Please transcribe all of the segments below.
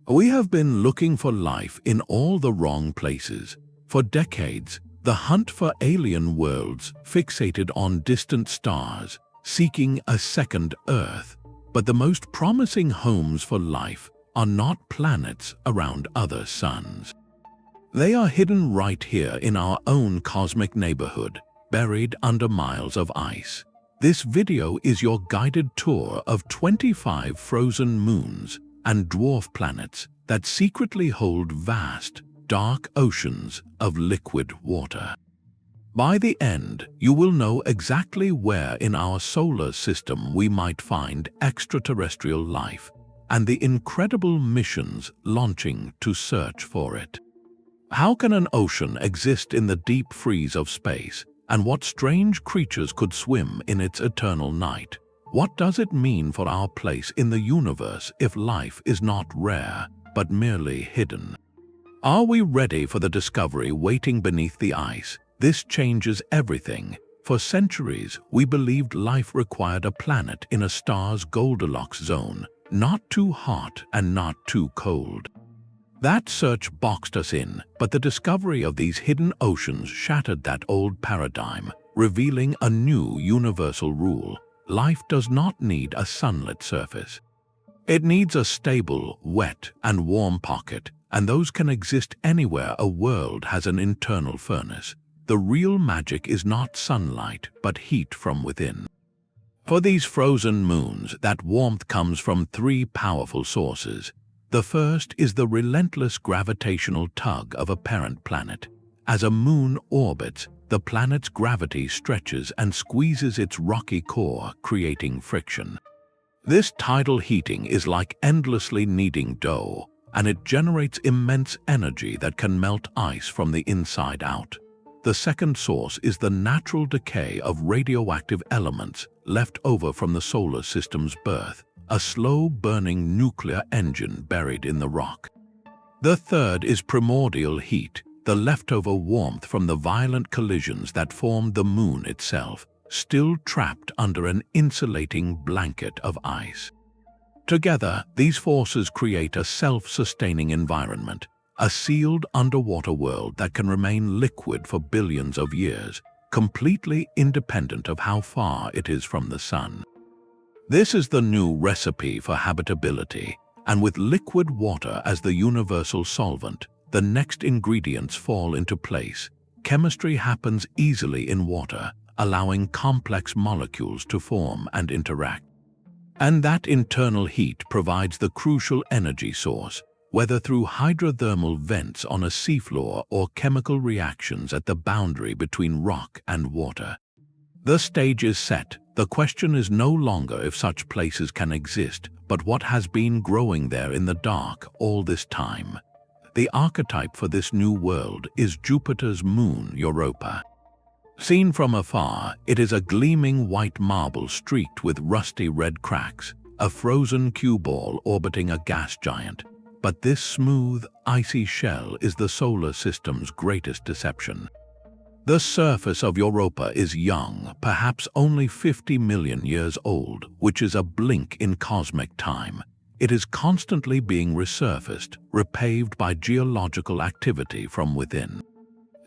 We have been looking for life in all the wrong places. For decades, the hunt for alien worlds fixated on distant stars, seeking a second Earth. But the most promising homes for life are not planets around other suns. They are hidden right here in our own cosmic neighborhood, buried under miles of ice. This video is your guided tour of 25 frozen moons and dwarf planets that secretly hold vast, dark oceans of liquid water. By the end, you will know exactly where in our solar system we might find extraterrestrial life and the incredible missions launching to search for it. How can an ocean exist in the deep freeze of space, and what strange creatures could swim in its eternal night? What does it mean for our place in the universe if life is not rare, but merely hidden? Are we ready for the discovery waiting beneath the ice? This changes everything. For centuries, we believed life required a planet in a star's Goldilocks zone, not too hot and not too cold. That search boxed us in, but the discovery of these hidden oceans shattered that old paradigm, revealing a new universal rule. Life does not need a sunlit surface. It needs a stable, wet, and warm pocket, and those can exist anywhere a world has an internal furnace. The real magic is not sunlight, but heat from within. For these frozen moons, that warmth comes from three powerful sources. The first is the relentless gravitational tug of a parent planet. As a moon orbits, the planet's gravity stretches and squeezes its rocky core, creating friction. This tidal heating is like endlessly kneading dough, and it generates immense energy that can melt ice from the inside out. The second source is the natural decay of radioactive elements left over from the solar system's birth, a slow-burning nuclear engine buried in the rock. The third is primordial heat, the leftover warmth from the violent collisions that formed the moon itself, still trapped under an insulating blanket of ice. Together, these forces create a self-sustaining environment, a sealed underwater world that can remain liquid for billions of years, completely independent of how far it is from the sun. This is the new recipe for habitability, and with liquid water as the universal solvent, the next ingredients fall into place. Chemistry happens easily in water, allowing complex molecules to form and interact. And that internal heat provides the crucial energy source, whether through hydrothermal vents on a seafloor or chemical reactions at the boundary between rock and water. The stage is set. The question is no longer if such places can exist, but what has been growing there in the dark all this time. The archetype for this new world is Jupiter's moon, Europa. Seen from afar, it is a gleaming white marble streaked with rusty red cracks, a frozen cue ball orbiting a gas giant. But this smooth, icy shell is the solar system's greatest deception. The surface of Europa is young, perhaps only 50 million years old, which is a blink in cosmic time. It is constantly being resurfaced, repaved by geological activity from within.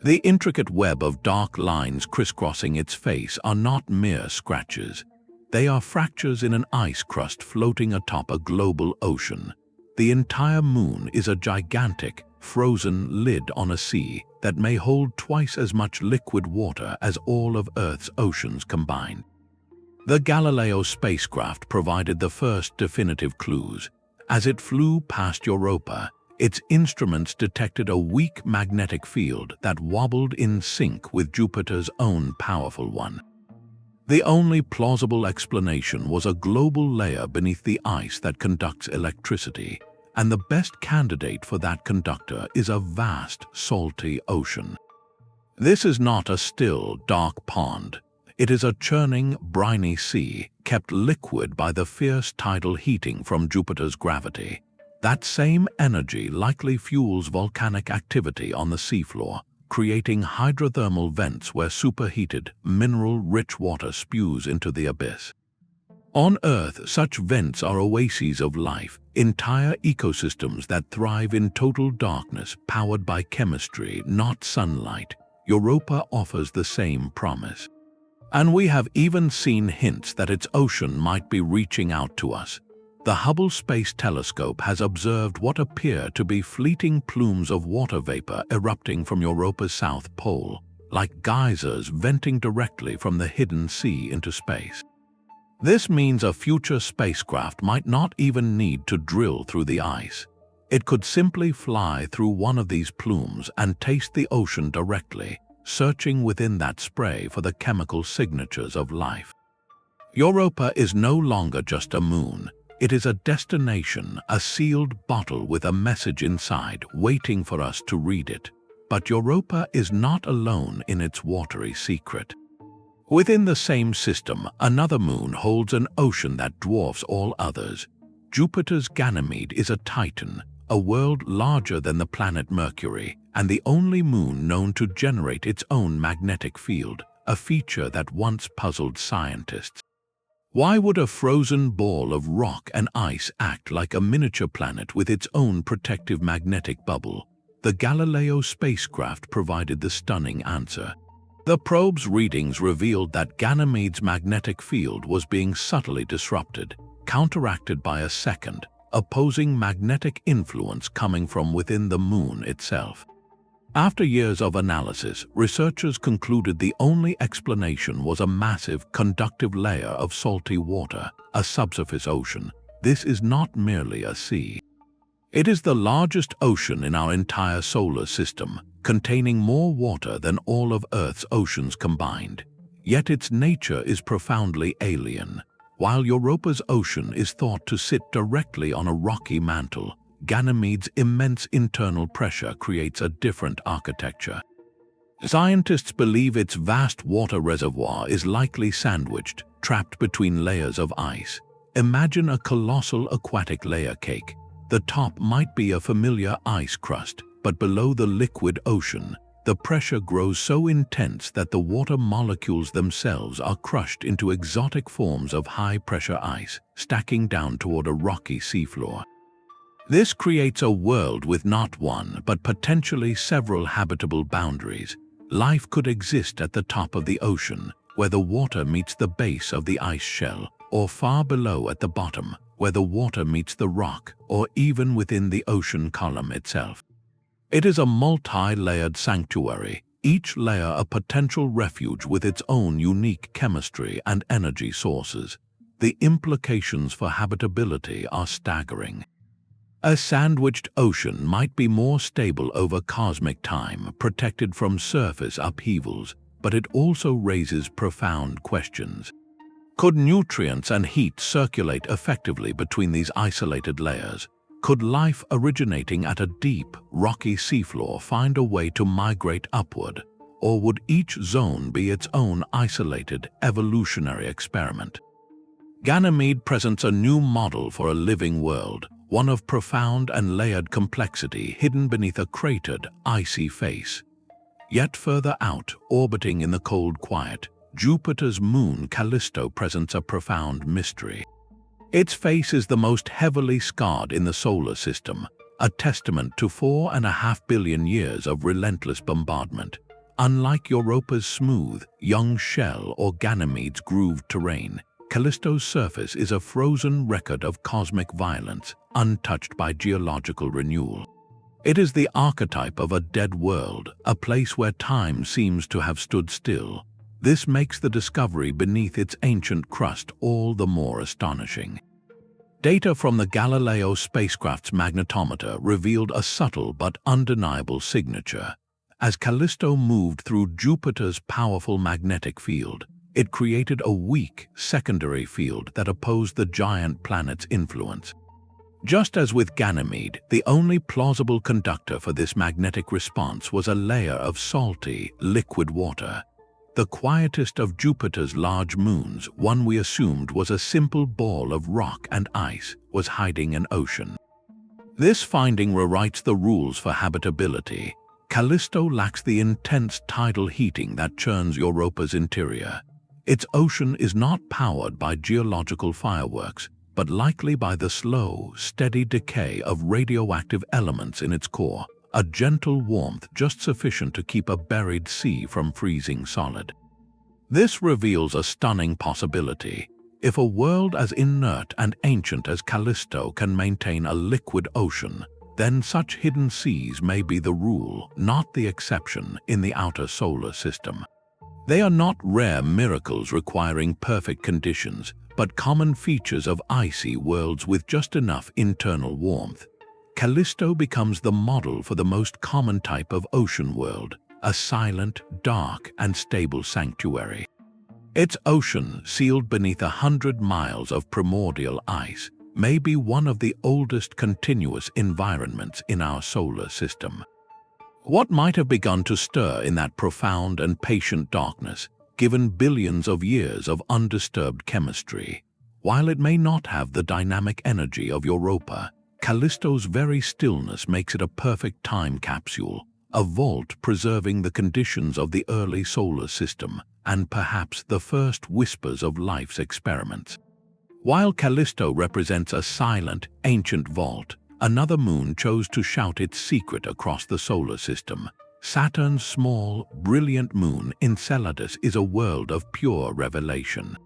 The intricate web of dark lines crisscrossing its face are not mere scratches. They are fractures in an ice crust floating atop a global ocean. The entire moon is a gigantic, frozen lid on a sea that may hold twice as much liquid water as all of Earth's oceans combined. The Galileo spacecraft provided the first definitive clues. As it flew past Europa, its instruments detected a weak magnetic field that wobbled in sync with Jupiter's own powerful one. The only plausible explanation was a global layer beneath the ice that conducts electricity, and the best candidate for that conductor is a vast, salty ocean. This is not a still, dark pond. It is a churning, briny sea, kept liquid by the fierce tidal heating from Jupiter's gravity. That same energy likely fuels volcanic activity on the seafloor, creating hydrothermal vents where superheated, mineral-rich water spews into the abyss. On Earth, such vents are oases of life, entire ecosystems that thrive in total darkness, powered by chemistry, not sunlight. Europa offers the same promise. And we have even seen hints that its ocean might be reaching out to us. The Hubble Space Telescope has observed what appear to be fleeting plumes of water vapor erupting from Europa's south pole, like geysers venting directly from the hidden sea into space. This means a future spacecraft might not even need to drill through the ice. It could simply fly through one of these plumes and taste the ocean directly, searching within that spray for the chemical signatures of life. Europa is no longer just a moon. It is a destination, a sealed bottle with a message inside, waiting for us to read it. But Europa is not alone in its watery secret. Within the same system, another moon holds an ocean that dwarfs all others. Jupiter's Ganymede is a Titan, a world larger than the planet Mercury, and the only moon known to generate its own magnetic field, a feature that once puzzled scientists. Why would a frozen ball of rock and ice act like a miniature planet with its own protective magnetic bubble? The Galileo spacecraft provided the stunning answer. The probe's readings revealed that Ganymede's magnetic field was being subtly disrupted, counteracted by a second, opposing magnetic influence coming from within the moon itself. After years of analysis, researchers concluded the only explanation was a massive conductive layer of salty water, a subsurface ocean. This is not merely a sea. It is the largest ocean in our entire solar system, containing more water than all of Earth's oceans combined. Yet its nature is profoundly alien. While Europa's ocean is thought to sit directly on a rocky mantle, Ganymede's immense internal pressure creates a different architecture. Scientists believe its vast water reservoir is likely sandwiched, trapped between layers of ice. Imagine a colossal aquatic layer cake. The top might be a familiar ice crust, but below the liquid ocean, the pressure grows so intense that the water molecules themselves are crushed into exotic forms of high-pressure ice, stacking down toward a rocky seafloor. This creates a world with not one, but potentially several habitable boundaries. Life could exist at the top of the ocean, where the water meets the base of the ice shell, or far below at the bottom, where the water meets the rock, or even within the ocean column itself. It is a multi-layered sanctuary, each layer a potential refuge with its own unique chemistry and energy sources. The implications for habitability are staggering. A sandwiched ocean might be more stable over cosmic time, protected from surface upheavals, but it also raises profound questions. Could nutrients and heat circulate effectively between these isolated layers? Could life originating at a deep, rocky seafloor find a way to migrate upward? Or would each zone be its own isolated, evolutionary experiment? Ganymede presents a new model for a living world, one of profound and layered complexity hidden beneath a cratered, icy face. Yet further out, orbiting in the cold quiet, Jupiter's moon Callisto presents a profound mystery. Its face is the most heavily scarred in the solar system, a testament to 4.5 billion years of relentless bombardment. Unlike Europa's smooth, young shell or Ganymede's grooved terrain, Callisto's surface is a frozen record of cosmic violence, untouched by geological renewal. It is the archetype of a dead world, a place where time seems to have stood still. This makes the discovery beneath its ancient crust all the more astonishing. Data from the Galileo spacecraft's magnetometer revealed a subtle but undeniable signature. As Callisto moved through Jupiter's powerful magnetic field, it created a weak, secondary field that opposed the giant planet's influence. Just as with Ganymede, the only plausible conductor for this magnetic response was a layer of salty, liquid water. The quietest of Jupiter's large moons, one we assumed was a simple ball of rock and ice, was hiding an ocean. This finding rewrites the rules for habitability. Callisto lacks the intense tidal heating that churns Europa's interior. Its ocean is not powered by geological fireworks, but likely by the slow, steady decay of radioactive elements in its core, a gentle warmth just sufficient to keep a buried sea from freezing solid. This reveals a stunning possibility. If a world as inert and ancient as Callisto can maintain a liquid ocean, then such hidden seas may be the rule, not the exception, in the outer solar system. They are not rare miracles requiring perfect conditions, but common features of icy worlds with just enough internal warmth. Callisto becomes the model for the most common type of ocean world, a silent, dark, and stable sanctuary. Its ocean, sealed beneath 100 miles of primordial ice, may be one of the oldest continuous environments in our solar system. What might have begun to stir in that profound and patient darkness, given billions of years of undisturbed chemistry? While it may not have the dynamic energy of Europa, Callisto's very stillness makes it a perfect time capsule, a vault preserving the conditions of the early solar system and perhaps the first whispers of life's experiments. While Callisto represents a silent, ancient vault, another moon chose to shout its secret across the solar system. Saturn's small, brilliant moon Enceladus is a world of pure revelation.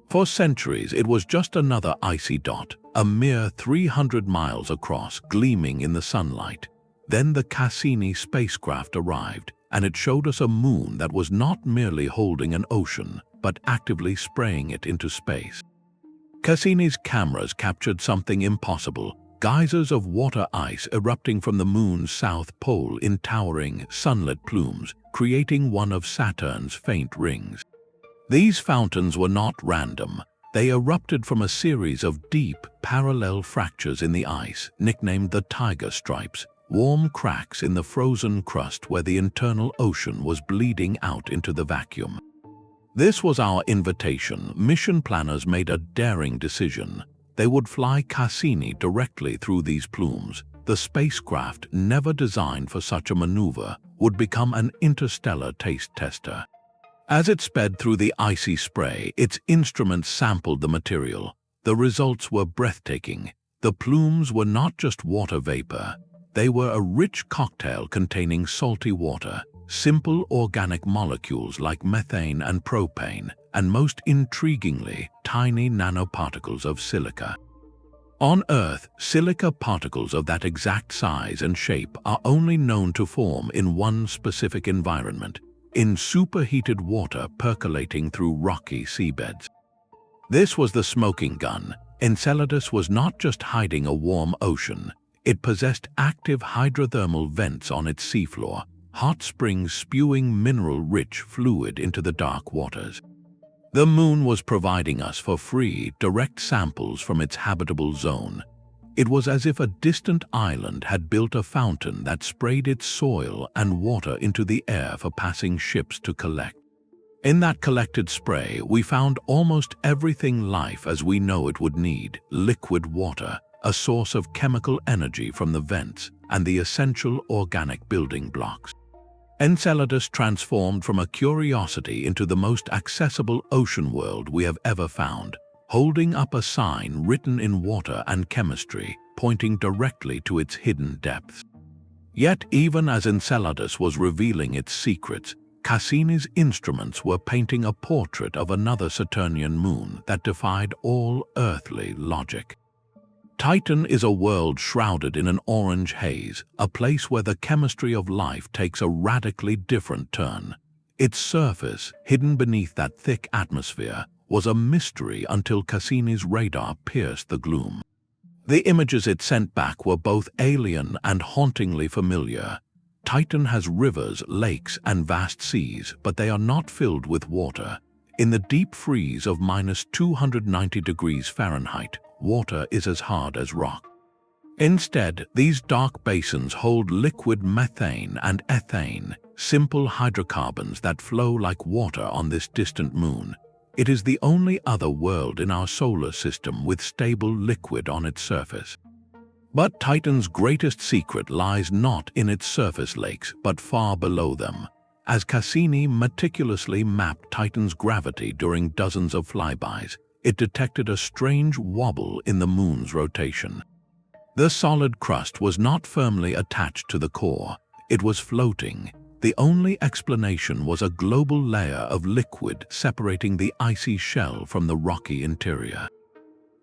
For centuries, it was just another icy dot, a mere 300 miles across, gleaming in the sunlight. Then the Cassini spacecraft arrived, and it showed us a moon that was not merely holding an ocean, but actively spraying it into space. Cassini's cameras captured something impossible: geysers of water ice erupting from the moon's south pole in towering, sunlit plumes, creating one of Saturn's faint rings. These fountains were not random. They erupted from a series of deep, parallel fractures in the ice, nicknamed the tiger stripes, warm cracks in the frozen crust where the internal ocean was bleeding out into the vacuum. This was our invitation. Mission planners made a daring decision. They would fly Cassini directly through these plumes. The spacecraft, never designed for such a maneuver, would become an interstellar taste tester. As it sped through the icy spray, its instruments sampled the material. The results were breathtaking. The plumes were not just water vapor. They were a rich cocktail containing salty water, simple organic molecules like methane and propane, and most intriguingly, tiny nanoparticles of silica. On Earth, silica particles of that exact size and shape are only known to form in one specific environment, in superheated water percolating through rocky seabeds. This was the smoking gun. Enceladus was not just hiding a warm ocean. It possessed active hydrothermal vents on its seafloor, hot springs spewing mineral-rich fluid into the dark waters. The moon was providing us for free, direct samples from its habitable zone. It was as if a distant island had built a fountain that sprayed its soil and water into the air for passing ships to collect. In that collected spray, we found almost everything life as we know it would need: liquid water, a source of chemical energy from the vents, and the essential organic building blocks. Enceladus transformed from a curiosity into the most accessible ocean world we have ever found, holding up a sign written in water and chemistry, pointing directly to its hidden depths. Yet even as Enceladus was revealing its secrets, Cassini's instruments were painting a portrait of another Saturnian moon that defied all earthly logic. Triton is a world shrouded in an orange haze, a place where the chemistry of life takes a radically different turn. Its surface, hidden beneath that thick atmosphere, was a mystery until Cassini's radar pierced the gloom. The images it sent back were both alien and hauntingly familiar. Triton has rivers, lakes, and vast seas, but they are not filled with water. In the deep freeze of -290 degrees Fahrenheit, water is as hard as rock. Instead, these dark basins hold liquid methane and ethane, simple hydrocarbons that flow like water on this distant moon. It is the only other world in our solar system with stable liquid on its surface. But Triton's greatest secret lies not in its surface lakes, but far below them. As Cassini meticulously mapped Titan's gravity during dozens of flybys, it detected a strange wobble in the Moon's rotation. The solid crust was not firmly attached to the core, it was floating. The only explanation was a global layer of liquid separating the icy shell from the rocky interior.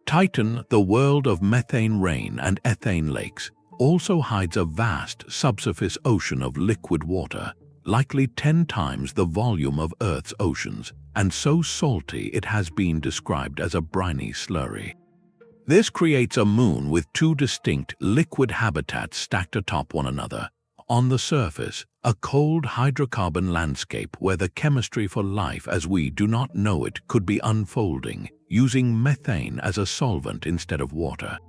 Titan, the world of methane rain and ethane lakes, also hides a vast subsurface ocean of liquid water, likely 10 times the volume of Earth's oceans, and so salty it has been described as a briny slurry. This creates a moon with two distinct liquid habitats stacked atop one another. On the surface, a cold hydrocarbon landscape where the chemistry for life as we do not know it could be unfolding, using methane as a solvent instead of water.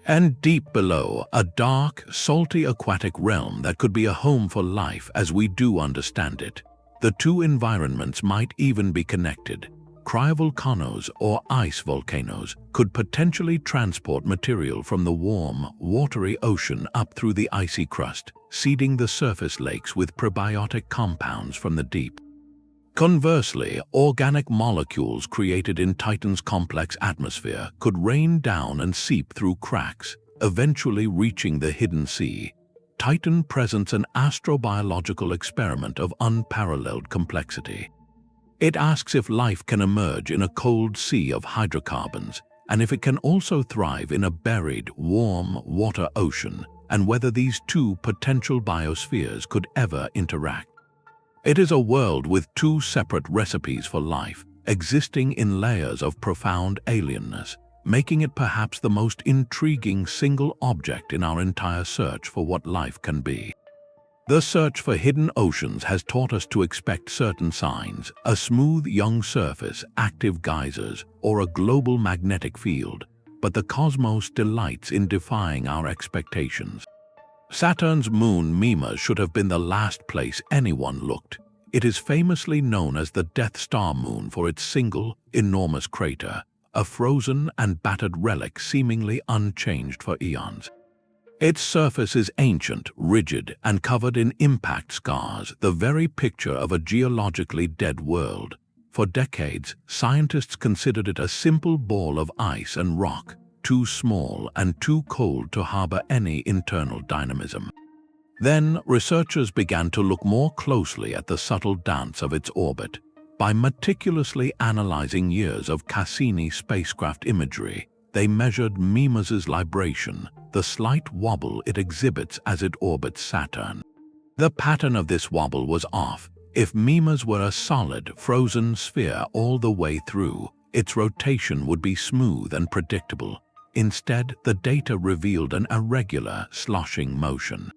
And deep below, a dark, salty aquatic realm that could be a home for life as we do understand it. The two environments might even be connected. Cryovolcanoes or ice volcanoes could potentially transport material from the warm, watery ocean up through the icy crust, seeding the surface lakes with prebiotic compounds from the deep. Conversely, organic molecules created in Titan's complex atmosphere could rain down and seep through cracks, eventually reaching the hidden sea. Titan presents an astrobiological experiment of unparalleled complexity. It asks if life can emerge in a cold sea of hydrocarbons, and if it can also thrive in a buried, warm water ocean, and whether these two potential biospheres could ever interact. It is a world with two separate recipes for life, existing in layers of profound alienness, making it perhaps the most intriguing single object in our entire search for what life can be. The search for hidden oceans has taught us to expect certain signs, a smooth young surface, active geysers, or a global magnetic field, but the cosmos delights in defying our expectations. Saturn's moon Mimas should have been the last place anyone looked. It is famously known as the Death Star moon for its single, enormous crater, a frozen and battered relic seemingly unchanged for eons. Its surface is ancient, rigid, and covered in impact scars, the very picture of a geologically dead world. For decades, scientists considered it a simple ball of ice and rock, too small and too cold to harbor any internal dynamism. Then, researchers began to look more closely at the subtle dance of its orbit. By meticulously analyzing years of Cassini spacecraft imagery, they measured Mimas's libration, the slight wobble it exhibits as it orbits Saturn. The pattern of this wobble was off. If Mimas were a solid, frozen sphere all the way through, its rotation would be smooth and predictable. Instead, the data revealed an irregular, sloshing motion.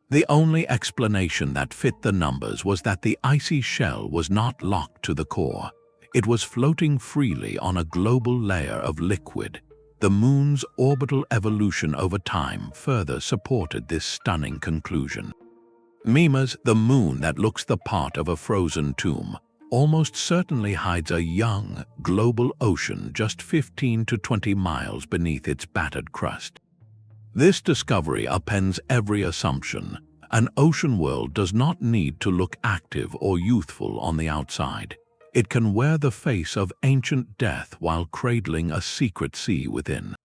The only explanation that fit the numbers was that the icy shell was not locked to the core. It was floating freely on a global layer of liquid. The moon's orbital evolution over time further supported this stunning conclusion. Mimas, the moon that looks the part of a frozen tomb, almost certainly hides a young, global ocean just 15 to 20 miles beneath its battered crust. This discovery upends every assumption. An ocean world does not need to look active or youthful on the outside. It can wear the face of ancient death while cradling a secret sea within.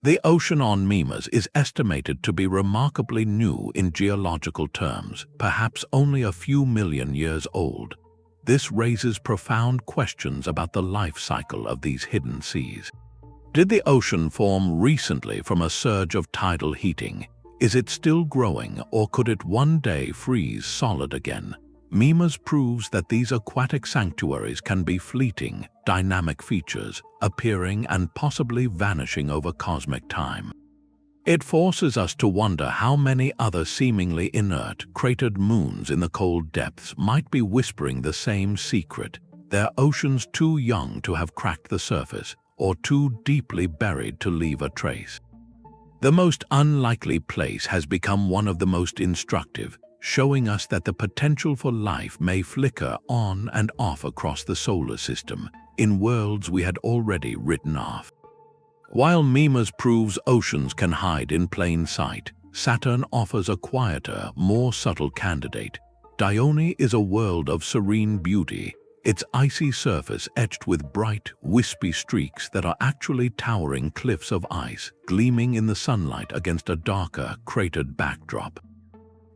The ocean on Mimas is estimated to be remarkably new in geological terms, perhaps only a few million years old. This raises profound questions about the life cycle of these hidden seas. Did the ocean form recently from a surge of tidal heating? Is it still growing, or could it one day freeze solid again? Mimas proves that these aquatic sanctuaries can be fleeting, dynamic features, appearing and possibly vanishing over cosmic time. It forces us to wonder how many other seemingly inert, cratered moons in the cold depths might be whispering the same secret, their oceans too young to have cracked the surface, or too deeply buried to leave a trace. The most unlikely place has become one of the most instructive, showing us that the potential for life may flicker on and off across the solar system, in worlds we had already written off. While Mimas proves oceans can hide in plain sight, Saturn offers a quieter, more subtle candidate. Dione is a world of serene beauty, its icy surface etched with bright, wispy streaks that are actually towering cliffs of ice gleaming in the sunlight against a darker, cratered backdrop.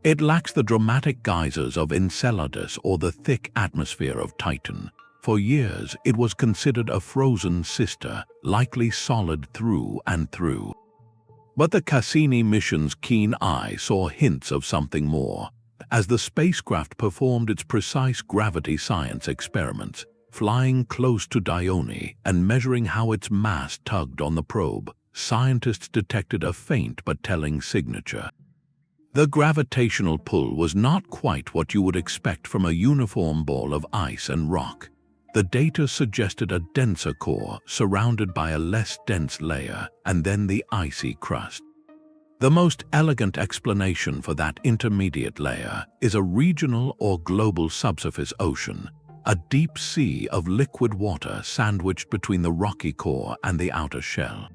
It lacks the dramatic geysers of Enceladus or the thick atmosphere of Triton. For years, it was considered a frozen sister, likely solid through and through. But the Cassini mission's keen eye saw hints of something more. As the spacecraft performed its precise gravity science experiments, flying close to Dione and measuring how its mass tugged on the probe, scientists detected a faint but telling signature. The gravitational pull was not quite what you would expect from a uniform ball of ice and rock. The data suggested a denser core surrounded by a less dense layer and then the icy crust. The most elegant explanation for that intermediate layer is a regional or global subsurface ocean, a deep sea of liquid water sandwiched between the rocky core and the outer shell.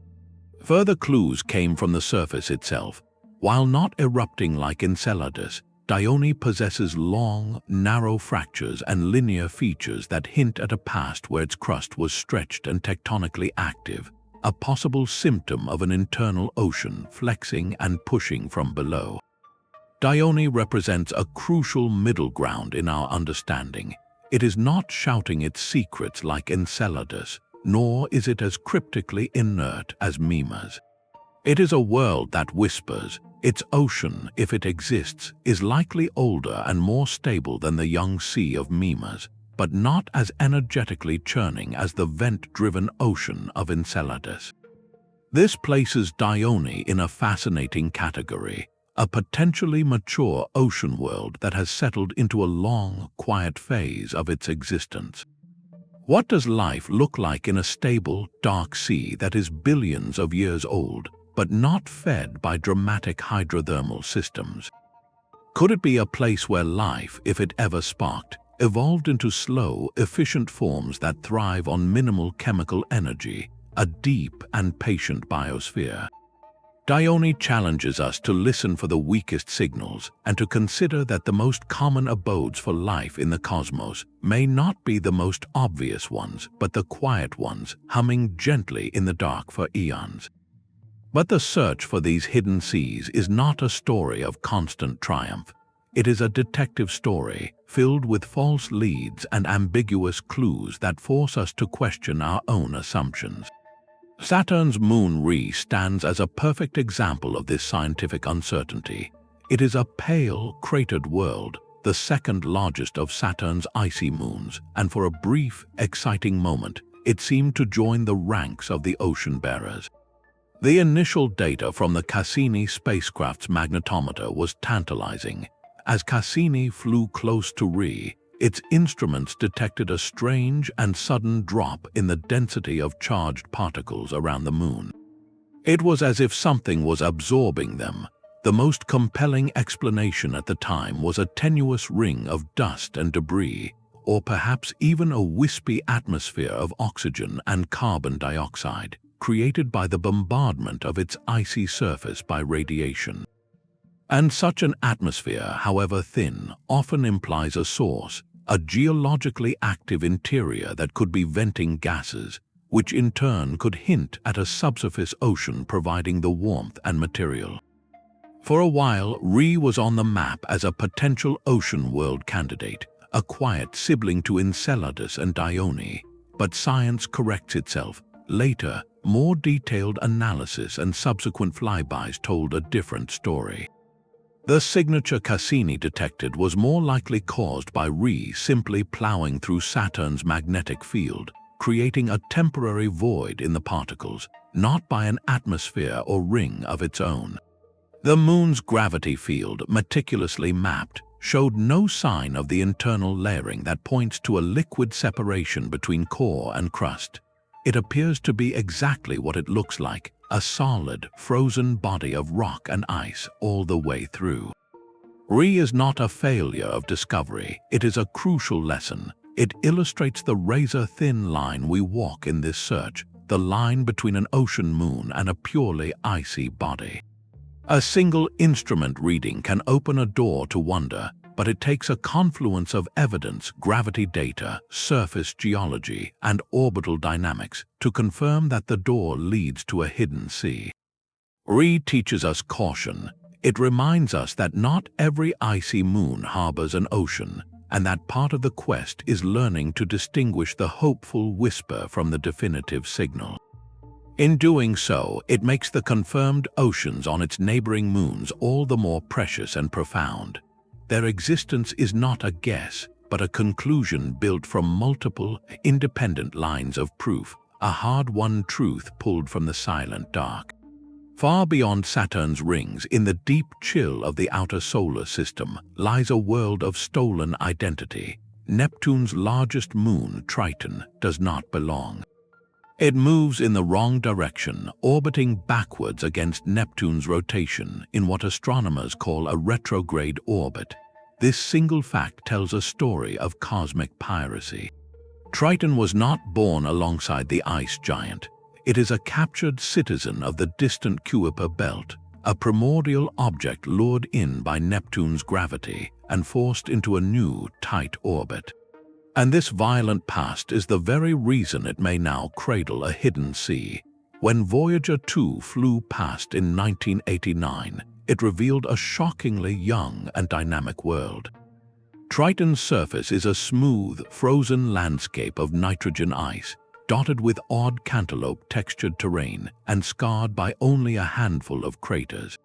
Further clues came from the surface itself. While not erupting like Enceladus, Dione possesses long, narrow fractures and linear features that hint at a past where its crust was stretched and tectonically active, a possible symptom of an internal ocean flexing and pushing from below. Dione represents a crucial middle ground in our understanding. It is not shouting its secrets like Enceladus, nor is it as cryptically inert as Mimas. It is a world that whispers. Its ocean, if it exists, is likely older and more stable than the young sea of Mimas, but not as energetically churning as the vent-driven ocean of Enceladus. This places Dione in a fascinating category, a potentially mature ocean world that has settled into a long, quiet phase of its existence. What does life look like in a stable, dark sea that is billions of years old, but not fed by dramatic hydrothermal systems? Could it be a place where life, if it ever sparked, evolved into slow, efficient forms that thrive on minimal chemical energy, a deep and patient biosphere? Dione challenges us to listen for the weakest signals and to consider that the most common abodes for life in the cosmos may not be the most obvious ones, but the quiet ones, humming gently in the dark for eons. But the search for these hidden seas is not a story of constant triumph. It is a detective story filled with false leads and ambiguous clues that force us to question our own assumptions. Saturn's moon Rhe stands as a perfect example of this scientific uncertainty. It is a pale, cratered world, the second largest of Saturn's icy moons, and for a brief, exciting moment, it seemed to join the ranks of the ocean bearers. The initial data from the Cassini spacecraft's magnetometer was tantalizing. As Cassini flew close to Rhe, its instruments detected a strange and sudden drop in the density of charged particles around the moon. It was as if something was absorbing them. The most compelling explanation at the time was a tenuous ring of dust and debris, or perhaps even a wispy atmosphere of oxygen and carbon dioxide, created by the bombardment of its icy surface by radiation. And such an atmosphere, however thin, often implies a source, a geologically active interior that could be venting gases, which in turn could hint at a subsurface ocean providing the warmth and material. For a while, Rhe was on the map as a potential ocean world candidate, a quiet sibling to Enceladus and Dione, but science corrects itself. Later, more detailed analysis and subsequent flybys told a different story. The signature Cassini detected was more likely caused by Rhe simply plowing through Saturn's magnetic field, creating a temporary void in the particles, not by an atmosphere or ring of its own. The moon's gravity field, meticulously mapped, showed no sign of the internal layering that points to a liquid separation between core and crust. It appears to be exactly what it looks like, a solid, frozen body of rock and ice all the way through. Rhe is not a failure of discovery, it is a crucial lesson. It illustrates the razor-thin line we walk in this search, the line between an ocean moon and a purely icy body. A single instrument reading can open a door to wonder, but it takes a confluence of evidence, gravity data, surface geology, and orbital dynamics to confirm that the door leads to a hidden sea. Reed teaches us caution. It reminds us that not every icy moon harbors an ocean, and that part of the quest is learning to distinguish the hopeful whisper from the definitive signal. In doing so, it makes the confirmed oceans on its neighboring moons all the more precious and profound. Their existence is not a guess, but a conclusion built from multiple, independent lines of proof, a hard-won truth pulled from the silent dark. Far beyond Saturn's rings, in the deep chill of the outer solar system, lies a world of stolen identity. Neptune's largest moon, Triton, does not belong. It moves in the wrong direction, orbiting backwards against Neptune's rotation in what astronomers call a retrograde orbit. This single fact tells a story of cosmic piracy. Triton was not born alongside the ice giant. It is a captured citizen of the distant Kuiper belt, a primordial object lured in by Neptune's gravity and forced into a new, tight orbit. And this violent past is the very reason it may now cradle a hidden sea. When Voyager 2 flew past in 1989, it revealed a shockingly young and dynamic world. Triton's surface is a smooth, frozen landscape of nitrogen ice, dotted with odd cantaloupe-textured terrain and scarred by only a handful of craters.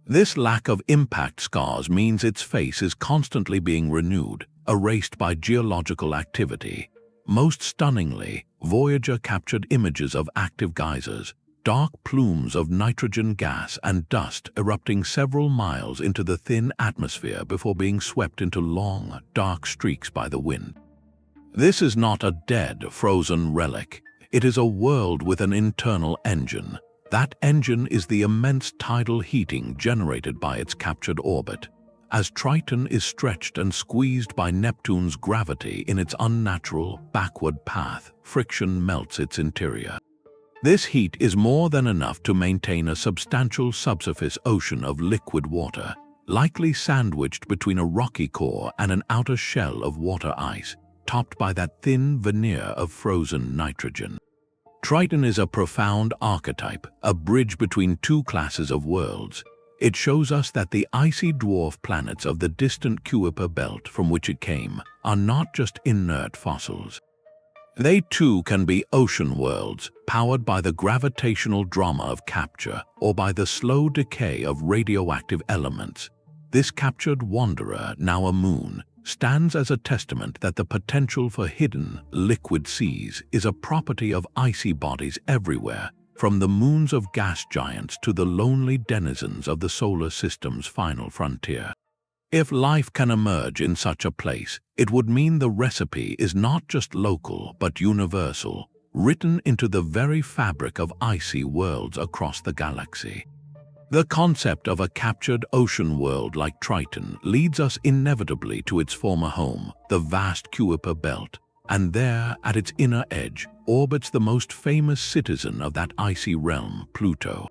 This lack of impact scars means its face is constantly being renewed, erased by geological activity. Most stunningly, Voyager captured images of active geysers, dark plumes of nitrogen gas and dust erupting several miles into the thin atmosphere before being swept into long, dark streaks by the wind. This is not a dead, frozen relic. It is a world with an internal engine. That engine is the immense tidal heating generated by its captured orbit. As Triton is stretched and squeezed by Neptune's gravity in its unnatural, backward path, friction melts its interior. This heat is more than enough to maintain a substantial subsurface ocean of liquid water, likely sandwiched between a rocky core and an outer shell of water ice, topped by that thin veneer of frozen nitrogen. Triton is a profound archetype, a bridge between two classes of worlds. It shows us that the icy dwarf planets of the distant Kuiper belt from which it came are not just inert fossils. They too can be ocean worlds, powered by the gravitational drama of capture or by the slow decay of radioactive elements. This captured wanderer, now a moon, stands as a testament that the potential for hidden, liquid seas is a property of icy bodies everywhere, from the moons of gas giants to the lonely denizens of the solar system's final frontier. If life can emerge in such a place, it would mean the recipe is not just local but universal, written into the very fabric of icy worlds across the galaxy. The concept of a captured ocean world like Triton leads us inevitably to its former home, the vast Kuiper belt, and there, at its inner edge, orbits the most famous citizen of that icy realm, Pluto.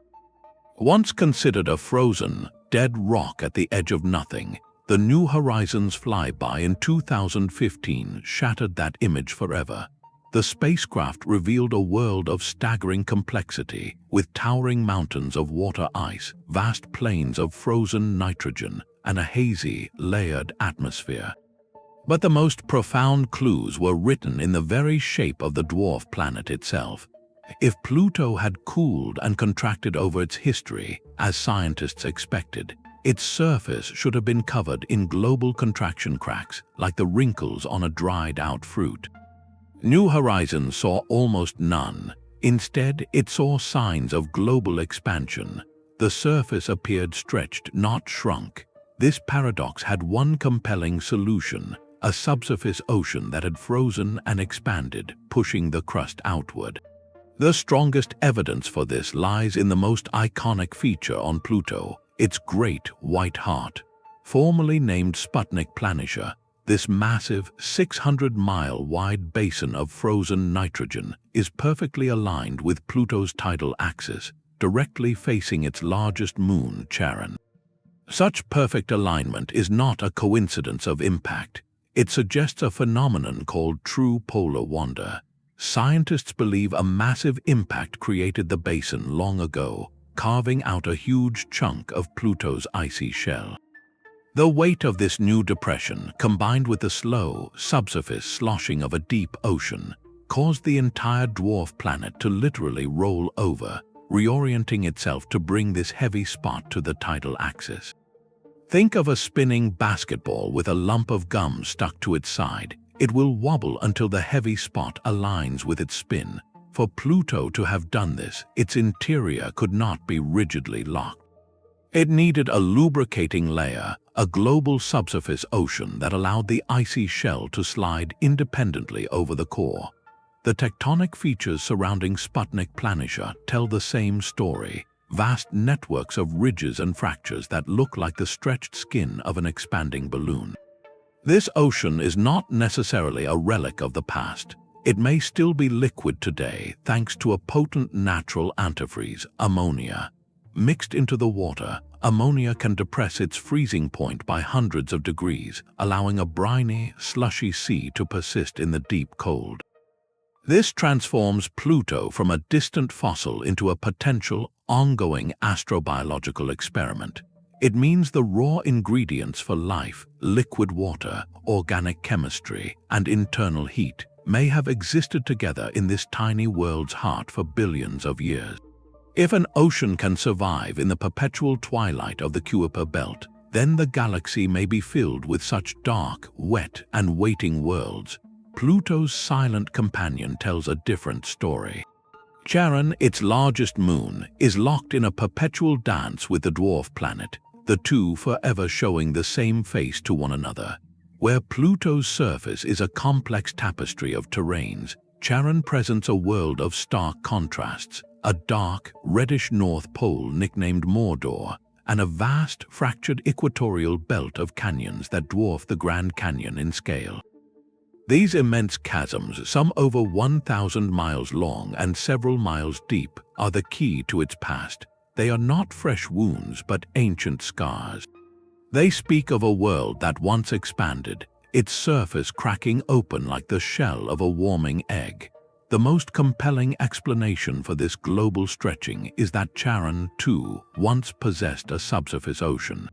Once considered a frozen, dead rock at the edge of nothing, the New Horizons flyby in 2015 shattered that image forever. The spacecraft revealed a world of staggering complexity, with towering mountains of water ice, vast plains of frozen nitrogen, and a hazy, layered atmosphere. But the most profound clues were written in the very shape of the dwarf planet itself. If Pluto had cooled and contracted over its history, as scientists expected, its surface should have been covered in global contraction cracks, like the wrinkles on a dried-out fruit. New Horizons saw almost none. Instead, it saw signs of global expansion. The surface appeared stretched, not shrunk. This paradox had one compelling solution: a subsurface ocean that had frozen and expanded, pushing the crust outward. The strongest evidence for this lies in the most iconic feature on Pluto, its great white heart. Formerly named Sputnik Planitia, this massive 600-mile-wide basin of frozen nitrogen is perfectly aligned with Pluto's tidal axis, directly facing its largest moon, Charon. Such perfect alignment is not a coincidence of impact. It suggests a phenomenon called true polar wander. Scientists believe a massive impact created the basin long ago, carving out a huge chunk of Pluto's icy shell. The weight of this new depression, combined with the slow, subsurface sloshing of a deep ocean, caused the entire dwarf planet to literally roll over, reorienting itself to bring this heavy spot to the tidal axis. Think of a spinning basketball with a lump of gum stuck to its side. It will wobble until the heavy spot aligns with its spin. For Pluto to have done this, its interior could not be rigidly locked. It needed a lubricating layer, a global subsurface ocean that allowed the icy shell to slide independently over the core. The tectonic features surrounding Sputnik Planitia tell the same story, vast networks of ridges and fractures that look like the stretched skin of an expanding balloon. This ocean is not necessarily a relic of the past. It may still be liquid today thanks to a potent natural antifreeze, ammonia. Mixed into the water, ammonia can depress its freezing point by hundreds of degrees, allowing a briny, slushy sea to persist in the deep cold. This transforms Pluto from a distant fossil into a potential, ongoing astrobiological experiment. It means the raw ingredients for life, liquid water, organic chemistry, and internal heat, may have existed together in this tiny world's heart for billions of years. If an ocean can survive in the perpetual twilight of the Kuiper belt, then the galaxy may be filled with such dark, wet, and waiting worlds. Pluto's silent companion tells a different story. Charon, its largest moon, is locked in a perpetual dance with the dwarf planet, the two forever showing the same face to one another. Where Pluto's surface is a complex tapestry of terrains, Charon presents a world of stark contrasts, a dark, reddish North Pole nicknamed Mordor, and a vast, fractured equatorial belt of canyons that dwarf the Grand Canyon in scale. These immense chasms, some over 1,000 miles long and several miles deep, are the key to its past. They are not fresh wounds but ancient scars. They speak of a world that once expanded, its surface cracking open like the shell of a warming egg. The most compelling explanation for this global stretching is that Charon, too, once possessed a subsurface ocean.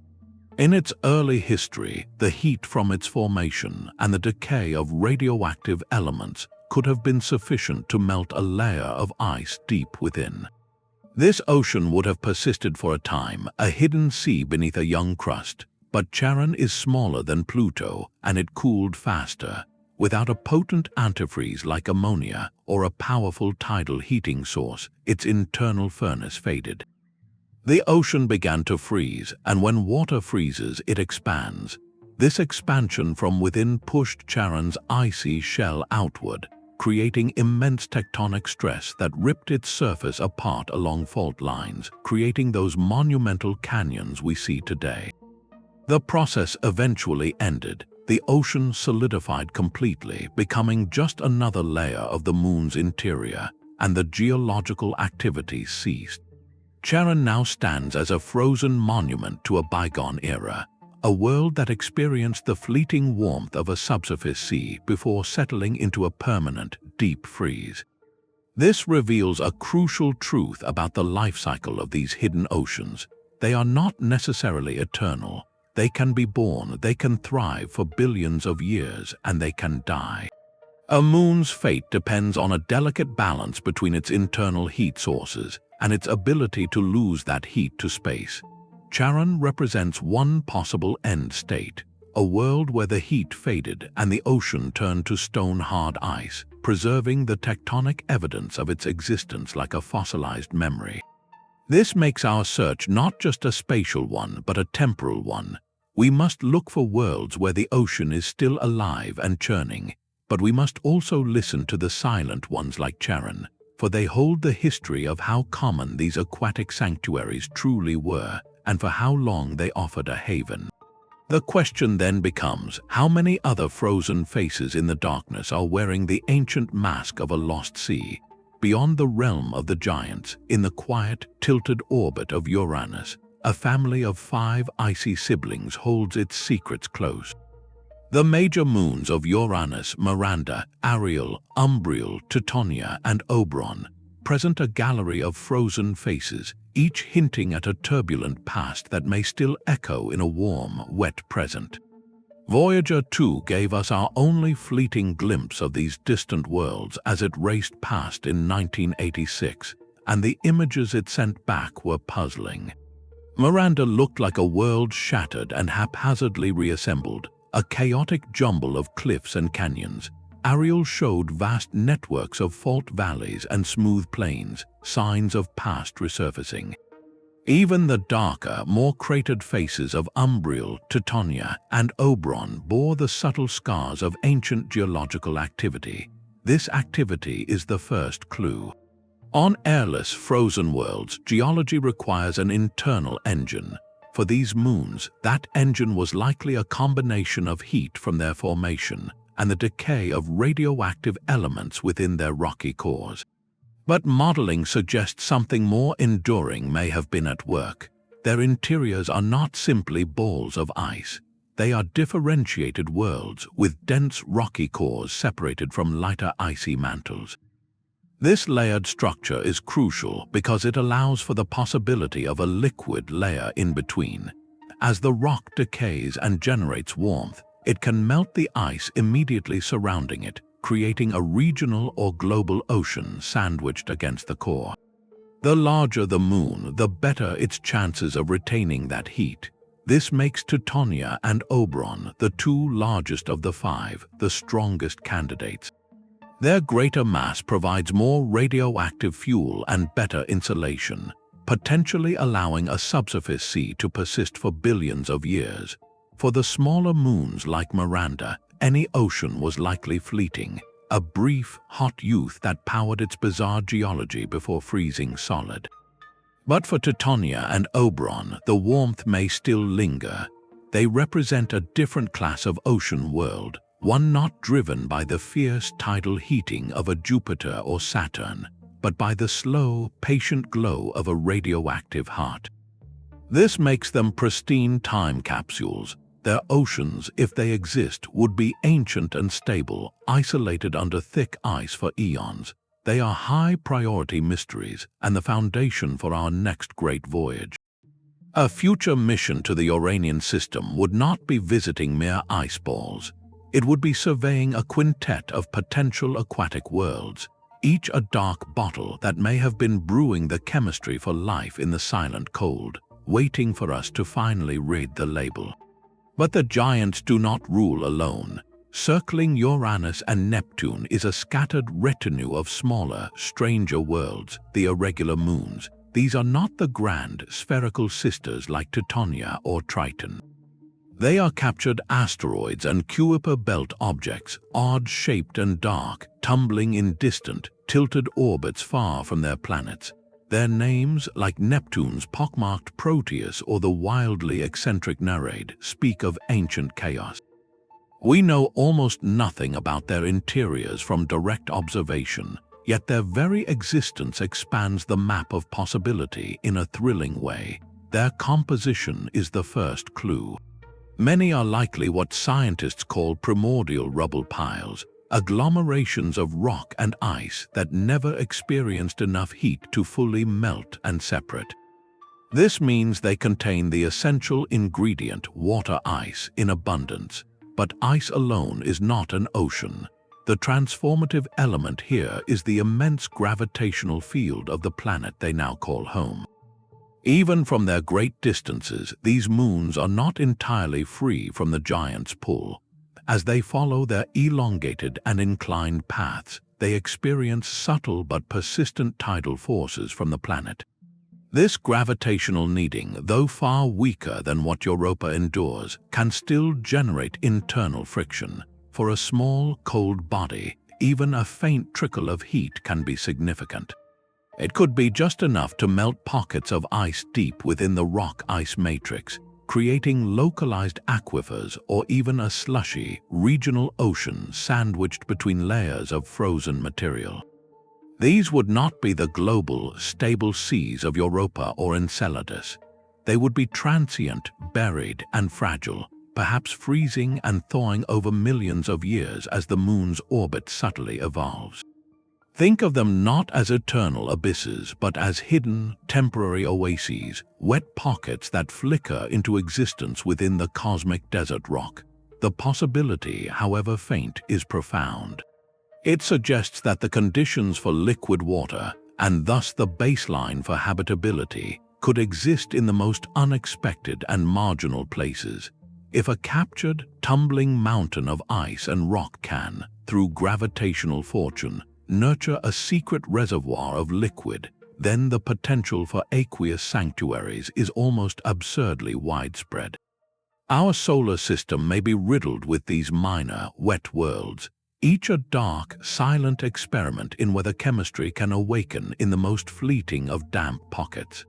In its early history, the heat from its formation and the decay of radioactive elements could have been sufficient to melt a layer of ice deep within. This ocean would have persisted for a time, a hidden sea beneath a young crust, but Charon is smaller than Pluto and it cooled faster. Without a potent antifreeze like ammonia or a powerful tidal heating source, its internal furnace faded. The ocean began to freeze, and when water freezes, it expands. This expansion from within pushed Charon's icy shell outward, creating immense tectonic stress that ripped its surface apart along fault lines, creating those monumental canyons we see today. The process eventually ended. The ocean solidified completely, becoming just another layer of the moon's interior, and the geological activity ceased. Charon now stands as a frozen monument to a bygone era, a world that experienced the fleeting warmth of a subsurface sea before settling into a permanent, deep freeze. This reveals a crucial truth about the life cycle of these hidden oceans. They are not necessarily eternal. They can be born, they can thrive for billions of years, and they can die. A moon's fate depends on a delicate balance between its internal heat sources and its ability to lose that heat to space. Charon represents one possible end state, a world where the heat faded and the ocean turned to stone-hard ice, preserving the tectonic evidence of its existence like a fossilized memory. This makes our search not just a spatial one, but a temporal one. We must look for worlds where the ocean is still alive and churning, but we must also listen to the silent ones like Charon, for they hold the history of how common these aquatic sanctuaries truly were and for how long they offered a haven. The question then becomes, how many other frozen faces in the darkness are wearing the ancient mask of a lost sea? Beyond the realm of the giants, in the quiet, tilted orbit of Uranus, a family of 5 icy siblings holds its secrets close. The major moons of Uranus, Miranda, Ariel, Umbriel, Teutonia, and Oberon present a gallery of frozen faces, each hinting at a turbulent past that may still echo in a warm, wet present. Voyager 2 gave us our only fleeting glimpse of these distant worlds as it raced past in 1986, and the images it sent back were puzzling. Miranda looked like a world shattered and haphazardly reassembled, a chaotic jumble of cliffs and canyons. Ariel showed vast networks of fault valleys and smooth plains, signs of past resurfacing. Even the darker, more cratered faces of Umbriel, Teutonia, and Oberon bore the subtle scars of ancient geological activity. This activity is the first clue. On airless, frozen worlds, geology requires an internal engine. For these moons, that engine was likely a combination of heat from their formation and the decay of radioactive elements within their rocky cores. But modeling suggests something more enduring may have been at work. Their interiors are not simply balls of ice. They are differentiated worlds with dense rocky cores separated from lighter icy mantles. This layered structure is crucial because it allows for the possibility of a liquid layer in between. As the rock decays and generates warmth, it can melt the ice immediately surrounding it, creating a regional or global ocean sandwiched against the core. The larger the moon, the better its chances of retaining that heat. This makes Teutonia and Oberon, the 2 largest of the 5, the strongest candidates. Their greater mass provides more radioactive fuel and better insulation, potentially allowing a subsurface sea to persist for billions of years. For the smaller moons like Miranda, any ocean was likely fleeting, a brief, hot youth that powered its bizarre geology before freezing solid. But for Teutonia and Oberon, the warmth may still linger. They represent a different class of ocean world, one not driven by the fierce tidal heating of a Jupiter or Saturn, but by the slow, patient glow of a radioactive heart. This makes them pristine time capsules. Their oceans, if they exist, would be ancient and stable, isolated under thick ice for eons. They are high-priority mysteries and the foundation for our next great voyage. A future mission to the Uranian system would not be visiting mere ice balls. It would be surveying a quintet of potential aquatic worlds, each a dark bottle that may have been brewing the chemistry for life in the silent cold, waiting for us to finally read the label. But the giants do not rule alone. Circling Uranus and Neptune is a scattered retinue of smaller, stranger worlds, the irregular moons. These are not the grand, spherical sisters like Teutonia or Triton. They are captured asteroids and Kuiper belt objects, odd-shaped and dark, tumbling in distant, tilted orbits far from their planets. Their names, like Neptune's pockmarked Proteus or the wildly eccentric Nereid, speak of ancient chaos. We know almost nothing about their interiors from direct observation, yet their very existence expands the map of possibility in a thrilling way. Their composition is the first clue. Many are likely what scientists call primordial rubble piles, agglomerations of rock and ice that never experienced enough heat to fully melt and separate. This means they contain the essential ingredient, water ice, in abundance. But ice alone is not an ocean. The transformative element here is the immense gravitational field of the planet they now call home. Even from their great distances, these moons are not entirely free from the giant's pull. As they follow their elongated and inclined paths, they experience subtle but persistent tidal forces from the planet. This gravitational kneading, though far weaker than what Europa endures, can still generate internal friction. For a small, cold body, even a faint trickle of heat can be significant. It could be just enough to melt pockets of ice deep within the rock-ice matrix, creating localized aquifers or even a slushy, regional ocean sandwiched between layers of frozen material. These would not be the global, stable seas of Europa or Enceladus. they would be transient, buried, and fragile, perhaps freezing and thawing over millions of years as the moon's orbit subtly evolves. Think of them not as eternal abysses, but as hidden, temporary oases, wet pockets that flicker into existence within the cosmic desert rock. The possibility, however faint, is profound. It suggests that the conditions for liquid water, and thus the baseline for habitability, could exist in the most unexpected and marginal places. If a captured, tumbling mountain of ice and rock can, through gravitational fortune, nurture a secret reservoir of liquid, then the potential for aqueous sanctuaries is almost absurdly widespread. Our solar system may be riddled with these minor, wet worlds, each a dark, silent experiment in whether chemistry can awaken in the most fleeting of damp pockets.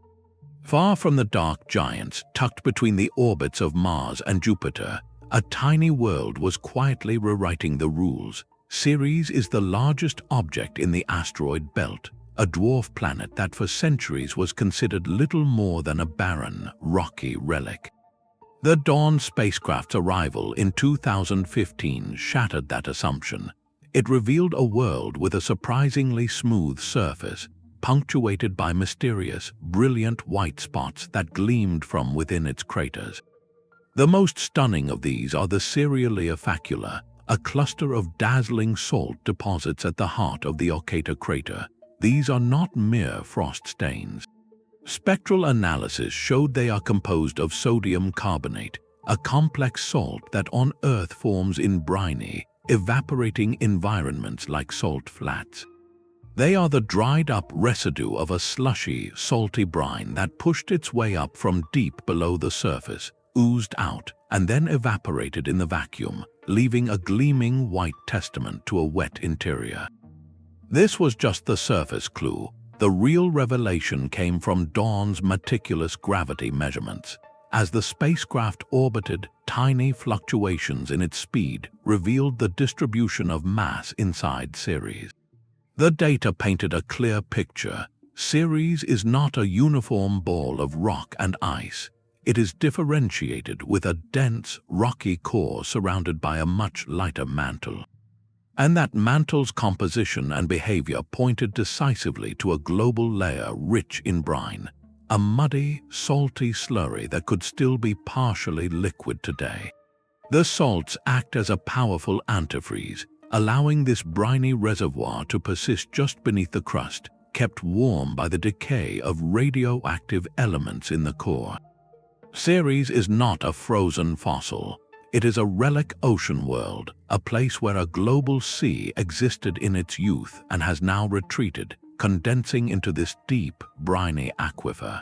Far from the dark giants tucked between the orbits of Mars and Jupiter, a tiny world was quietly rewriting the rules. Ceres is the largest object in the asteroid belt, a dwarf planet that for centuries was considered little more than a barren, rocky relic. The Dawn spacecraft's arrival in 2015 shattered that assumption. It revealed a world with a surprisingly smooth surface, punctuated by mysterious, brilliant white spots that gleamed from within its craters. The most stunning of these are the Cerealia Facula, a cluster of dazzling salt deposits at the heart of the Orcata crater. These are not mere frost stains. Spectral analysis showed they are composed of sodium carbonate, a complex salt that on Earth forms in briny, evaporating environments like salt flats. They are the dried-up residue of a slushy, salty brine that pushed its way up from deep below the surface, oozed out, and then evaporated in the vacuum, leaving a gleaming white testament to a wet interior. This was just the surface clue. The real revelation came from Dawn's meticulous gravity measurements. As the spacecraft orbited, tiny fluctuations in its speed revealed the distribution of mass inside Ceres. The data painted a clear picture. Ceres is not a uniform ball of rock and ice. It is differentiated with a dense, rocky core surrounded by a much lighter mantle. And that mantle's composition and behavior pointed decisively to a global layer rich in brine, a muddy, salty slurry that could still be partially liquid today. The salts act as a powerful antifreeze, allowing this briny reservoir to persist just beneath the crust, kept warm by the decay of radioactive elements in the core. Ceres is not a frozen fossil. It is a relic ocean world, a place where a global sea existed in its youth and has now retreated, condensing into this deep, briny aquifer.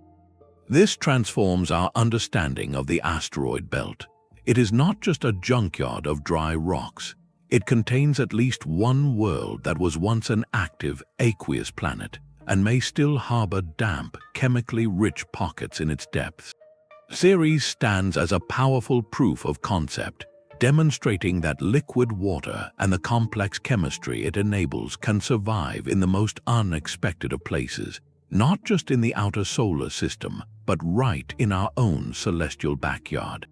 This transforms our understanding of the asteroid belt. It is not just a junkyard of dry rocks. It contains at least one world that was once an active, aqueous planet and may still harbor damp, chemically rich pockets in its depths. Ceres stands as a powerful proof of concept, demonstrating that liquid water and the complex chemistry it enables can survive in the most unexpected of places, not just in the outer solar system, but right in our own celestial backyard.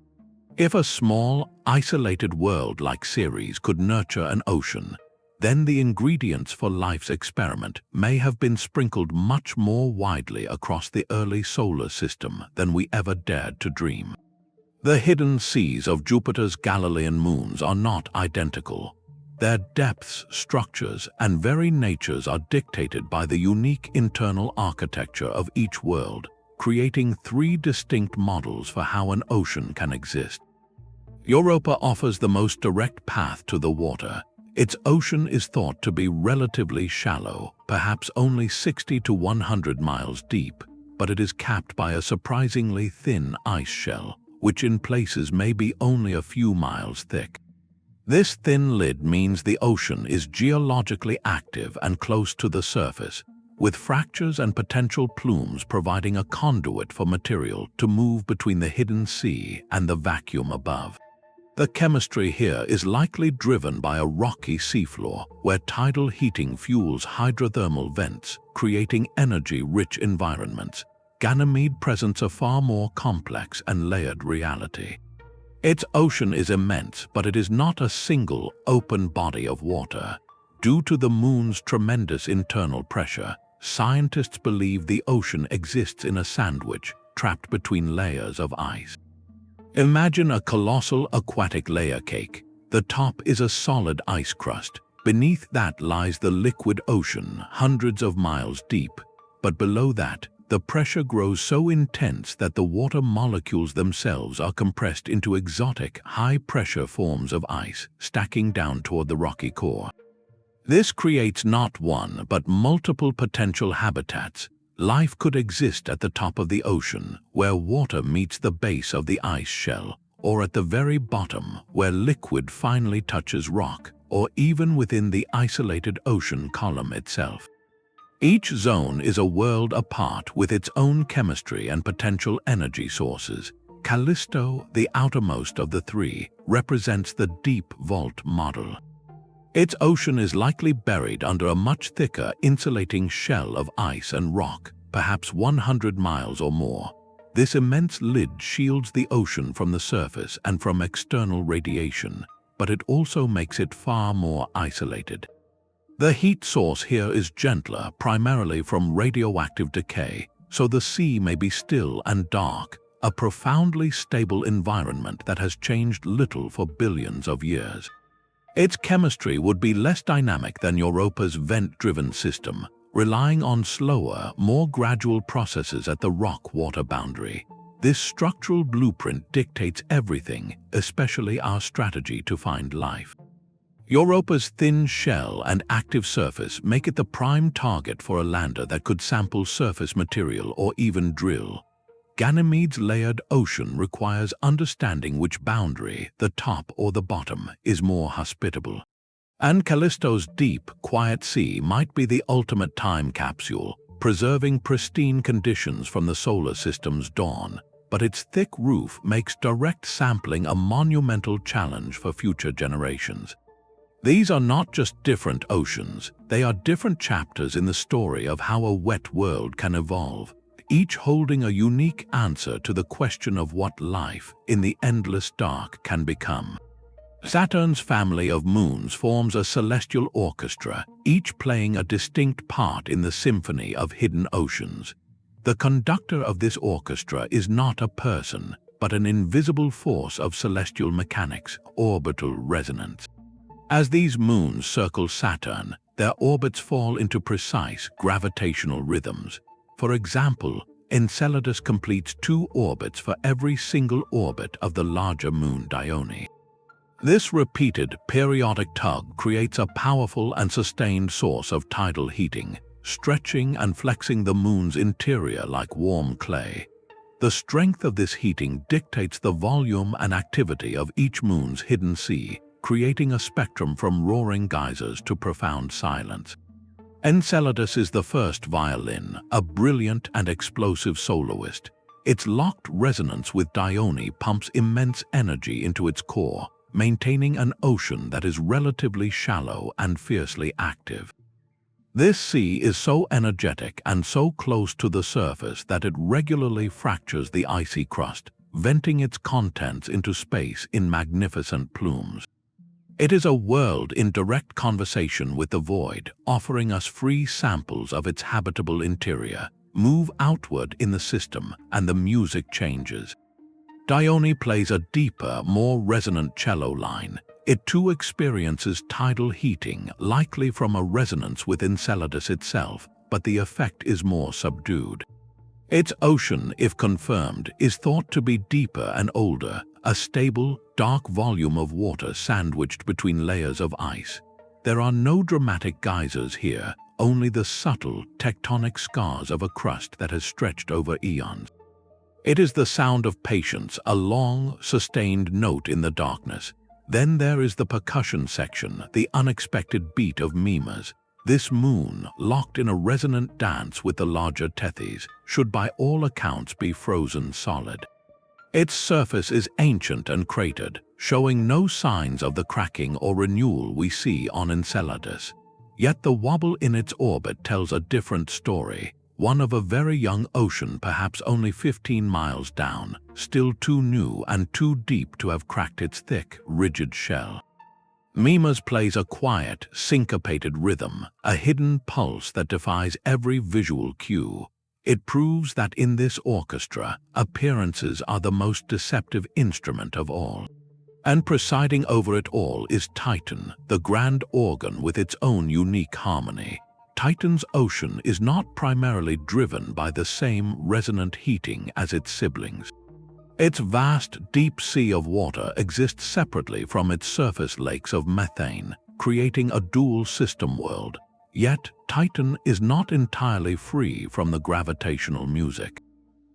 If a small, isolated world like Ceres could nurture an ocean, then the ingredients for life's experiment may have been sprinkled much more widely across the early solar system than we ever dared to dream. The hidden seas of Jupiter's Galilean moons are not identical. Their depths, structures, and very natures are dictated by the unique internal architecture of each world, creating three distinct models for how an ocean can exist. Europa offers the most direct path to the water. Its ocean is thought to be relatively shallow, perhaps only 60 to 100 miles deep, but it is capped by a surprisingly thin ice shell, which in places may be only a few miles thick. This thin lid means the ocean is geologically active and close to the surface, with fractures and potential plumes providing a conduit for material to move between the hidden sea and the vacuum above. The chemistry here is likely driven by a rocky seafloor where tidal heating fuels hydrothermal vents, creating energy-rich environments. Ganymede presents a far more complex and layered reality. Its ocean is immense, but it is not a single, open body of water. Due to the Moon's tremendous internal pressure, scientists believe the ocean exists in a sandwich trapped between layers of ice. Imagine a colossal aquatic layer cake. The top is a solid ice crust. Beneath that lies the liquid ocean, hundreds of miles deep. But below that, the pressure grows so intense that the water molecules themselves are compressed into exotic, high-pressure forms of ice, stacking down toward the rocky core. This creates not one, but multiple potential habitats. Life could exist at the top of the ocean, where water meets the base of the ice shell, or at the very bottom, where liquid finally touches rock, or even within the isolated ocean column itself. Each zone is a world apart with its own chemistry and potential energy sources. Callisto, the outermost of the three, represents the deep vault model. Its ocean is likely buried under a much thicker insulating shell of ice and rock, perhaps 100 miles or more. This immense lid shields the ocean from the surface and from external radiation, but it also makes it far more isolated. The heat source here is gentler, primarily from radioactive decay, so the sea may be still and dark, a profoundly stable environment that has changed little for billions of years. Its chemistry would be less dynamic than Europa's vent-driven system, relying on slower, more gradual processes at the rock-water boundary. This structural blueprint dictates everything, especially our strategy to find life. Europa's thin shell and active surface make it the prime target for a lander that could sample surface material or even drill. Ganymede's layered ocean requires understanding which boundary, the top or the bottom, is more hospitable. And Callisto's deep, quiet sea might be the ultimate time capsule, preserving pristine conditions from the solar system's dawn. But its thick roof makes direct sampling a monumental challenge for future generations. These are not just different oceans, they are different chapters in the story of how a wet world can evolve, each holding a unique answer to the question of what life in the endless dark can become. Saturn's family of moons forms a celestial orchestra, each playing a distinct part in the symphony of hidden oceans. The conductor of this orchestra is not a person, but an invisible force of celestial mechanics, orbital resonance. As these moons circle Saturn, their orbits fall into precise gravitational rhythms. For example, Enceladus completes 2 orbits for every single orbit of the larger moon Dione. This repeated periodic tug creates a powerful and sustained source of tidal heating, stretching and flexing the moon's interior like warm clay. The strength of this heating dictates the volume and activity of each moon's hidden sea, creating a spectrum from roaring geysers to profound silence. Enceladus is the first violin, a brilliant and explosive soloist. Its locked resonance with Dione pumps immense energy into its core, maintaining an ocean that is relatively shallow and fiercely active. This sea is so energetic and so close to the surface that it regularly fractures the icy crust, venting its contents into space in magnificent plumes. It is a world in direct conversation with the void, offering us free samples of its habitable interior. Move outward in the system, and the music changes. Dione plays a deeper, more resonant cello line. It too experiences tidal heating, likely from a resonance with Enceladus itself, but the effect is more subdued. Its ocean, if confirmed, is thought to be deeper and older, a stable, dark volume of water sandwiched between layers of ice. There are no dramatic geysers here, only the subtle, tectonic scars of a crust that has stretched over eons. It is the sound of patience, a long, sustained note in the darkness. Then there is the percussion section, the unexpected beat of Mimas. This moon, locked in a resonant dance with the larger Tethys, should by all accounts be frozen solid. Its surface is ancient and cratered, showing no signs of the cracking or renewal we see on Enceladus. Yet the wobble in its orbit tells a different story, one of a very young ocean, perhaps only 15 miles down, still too new and too deep to have cracked its thick, rigid shell. Mimas plays a quiet, syncopated rhythm, a hidden pulse that defies every visual cue. It proves that in this orchestra, appearances are the most deceptive instrument of all. And presiding over it all is Titan, the grand organ with its own unique harmony. Titan's ocean is not primarily driven by the same resonant heating as its siblings. Its vast, deep sea of water exists separately from its surface lakes of methane, creating a dual system world. Yet, Titan is not entirely free from the gravitational music.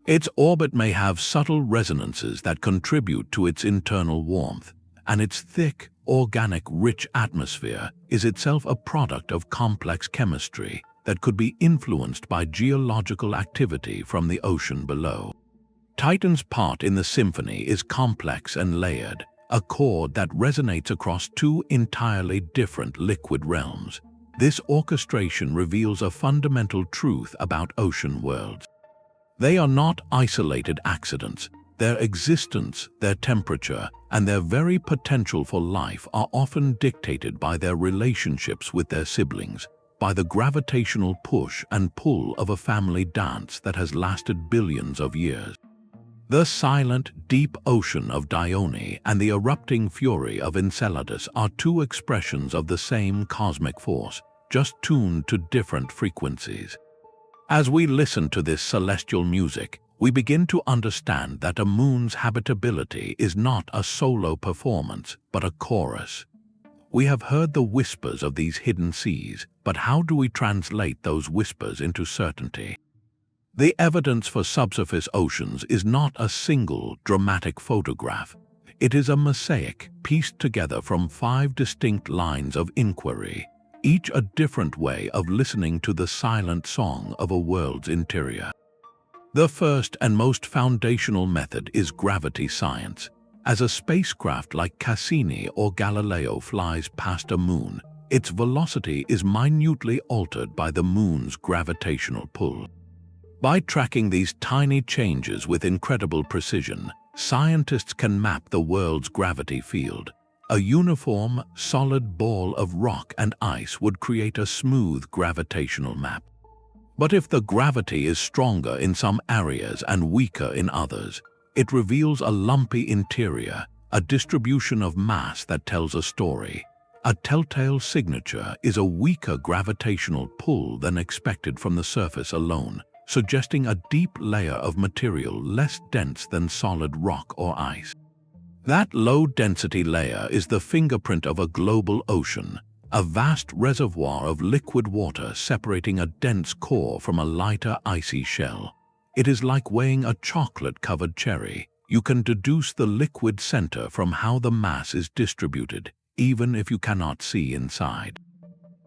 Its orbit may have subtle resonances that contribute to its internal warmth, and its thick, organic, rich atmosphere is itself a product of complex chemistry that could be influenced by geological activity from the ocean below. Titan's part in the symphony is complex and layered, a chord that resonates across two entirely different liquid realms. This orchestration reveals a fundamental truth about ocean worlds. They are not isolated accidents. Their existence, their temperature, and their very potential for life are often dictated by their relationships with their siblings, by the gravitational push and pull of a family dance that has lasted billions of years. The silent, deep ocean of Dione and the erupting fury of Enceladus are two expressions of the same cosmic force, just tuned to different frequencies. As we listen to this celestial music, we begin to understand that a moon's habitability is not a solo performance, but a chorus. We have heard the whispers of these hidden seas, but how do we translate those whispers into certainty? The evidence for subsurface oceans is not a single, dramatic photograph. It is a mosaic pieced together from 5 distinct lines of inquiry, each a different way of listening to the silent song of a world's interior. The first and most foundational method is gravity science. As a spacecraft like Cassini or Galileo flies past a moon, its velocity is minutely altered by the moon's gravitational pull. By tracking these tiny changes with incredible precision, scientists can map the world's gravity field. A uniform, solid ball of rock and ice would create a smooth gravitational map. But if the gravity is stronger in some areas and weaker in others, it reveals a lumpy interior, a distribution of mass that tells a story. A telltale signature is a weaker gravitational pull than expected from the surface alone, suggesting a deep layer of material less dense than solid rock or ice. That low-density layer is the fingerprint of a global ocean, a vast reservoir of liquid water separating a dense core from a lighter, icy shell. It is like weighing a chocolate-covered cherry. You can deduce the liquid center from how the mass is distributed, even if you cannot see inside.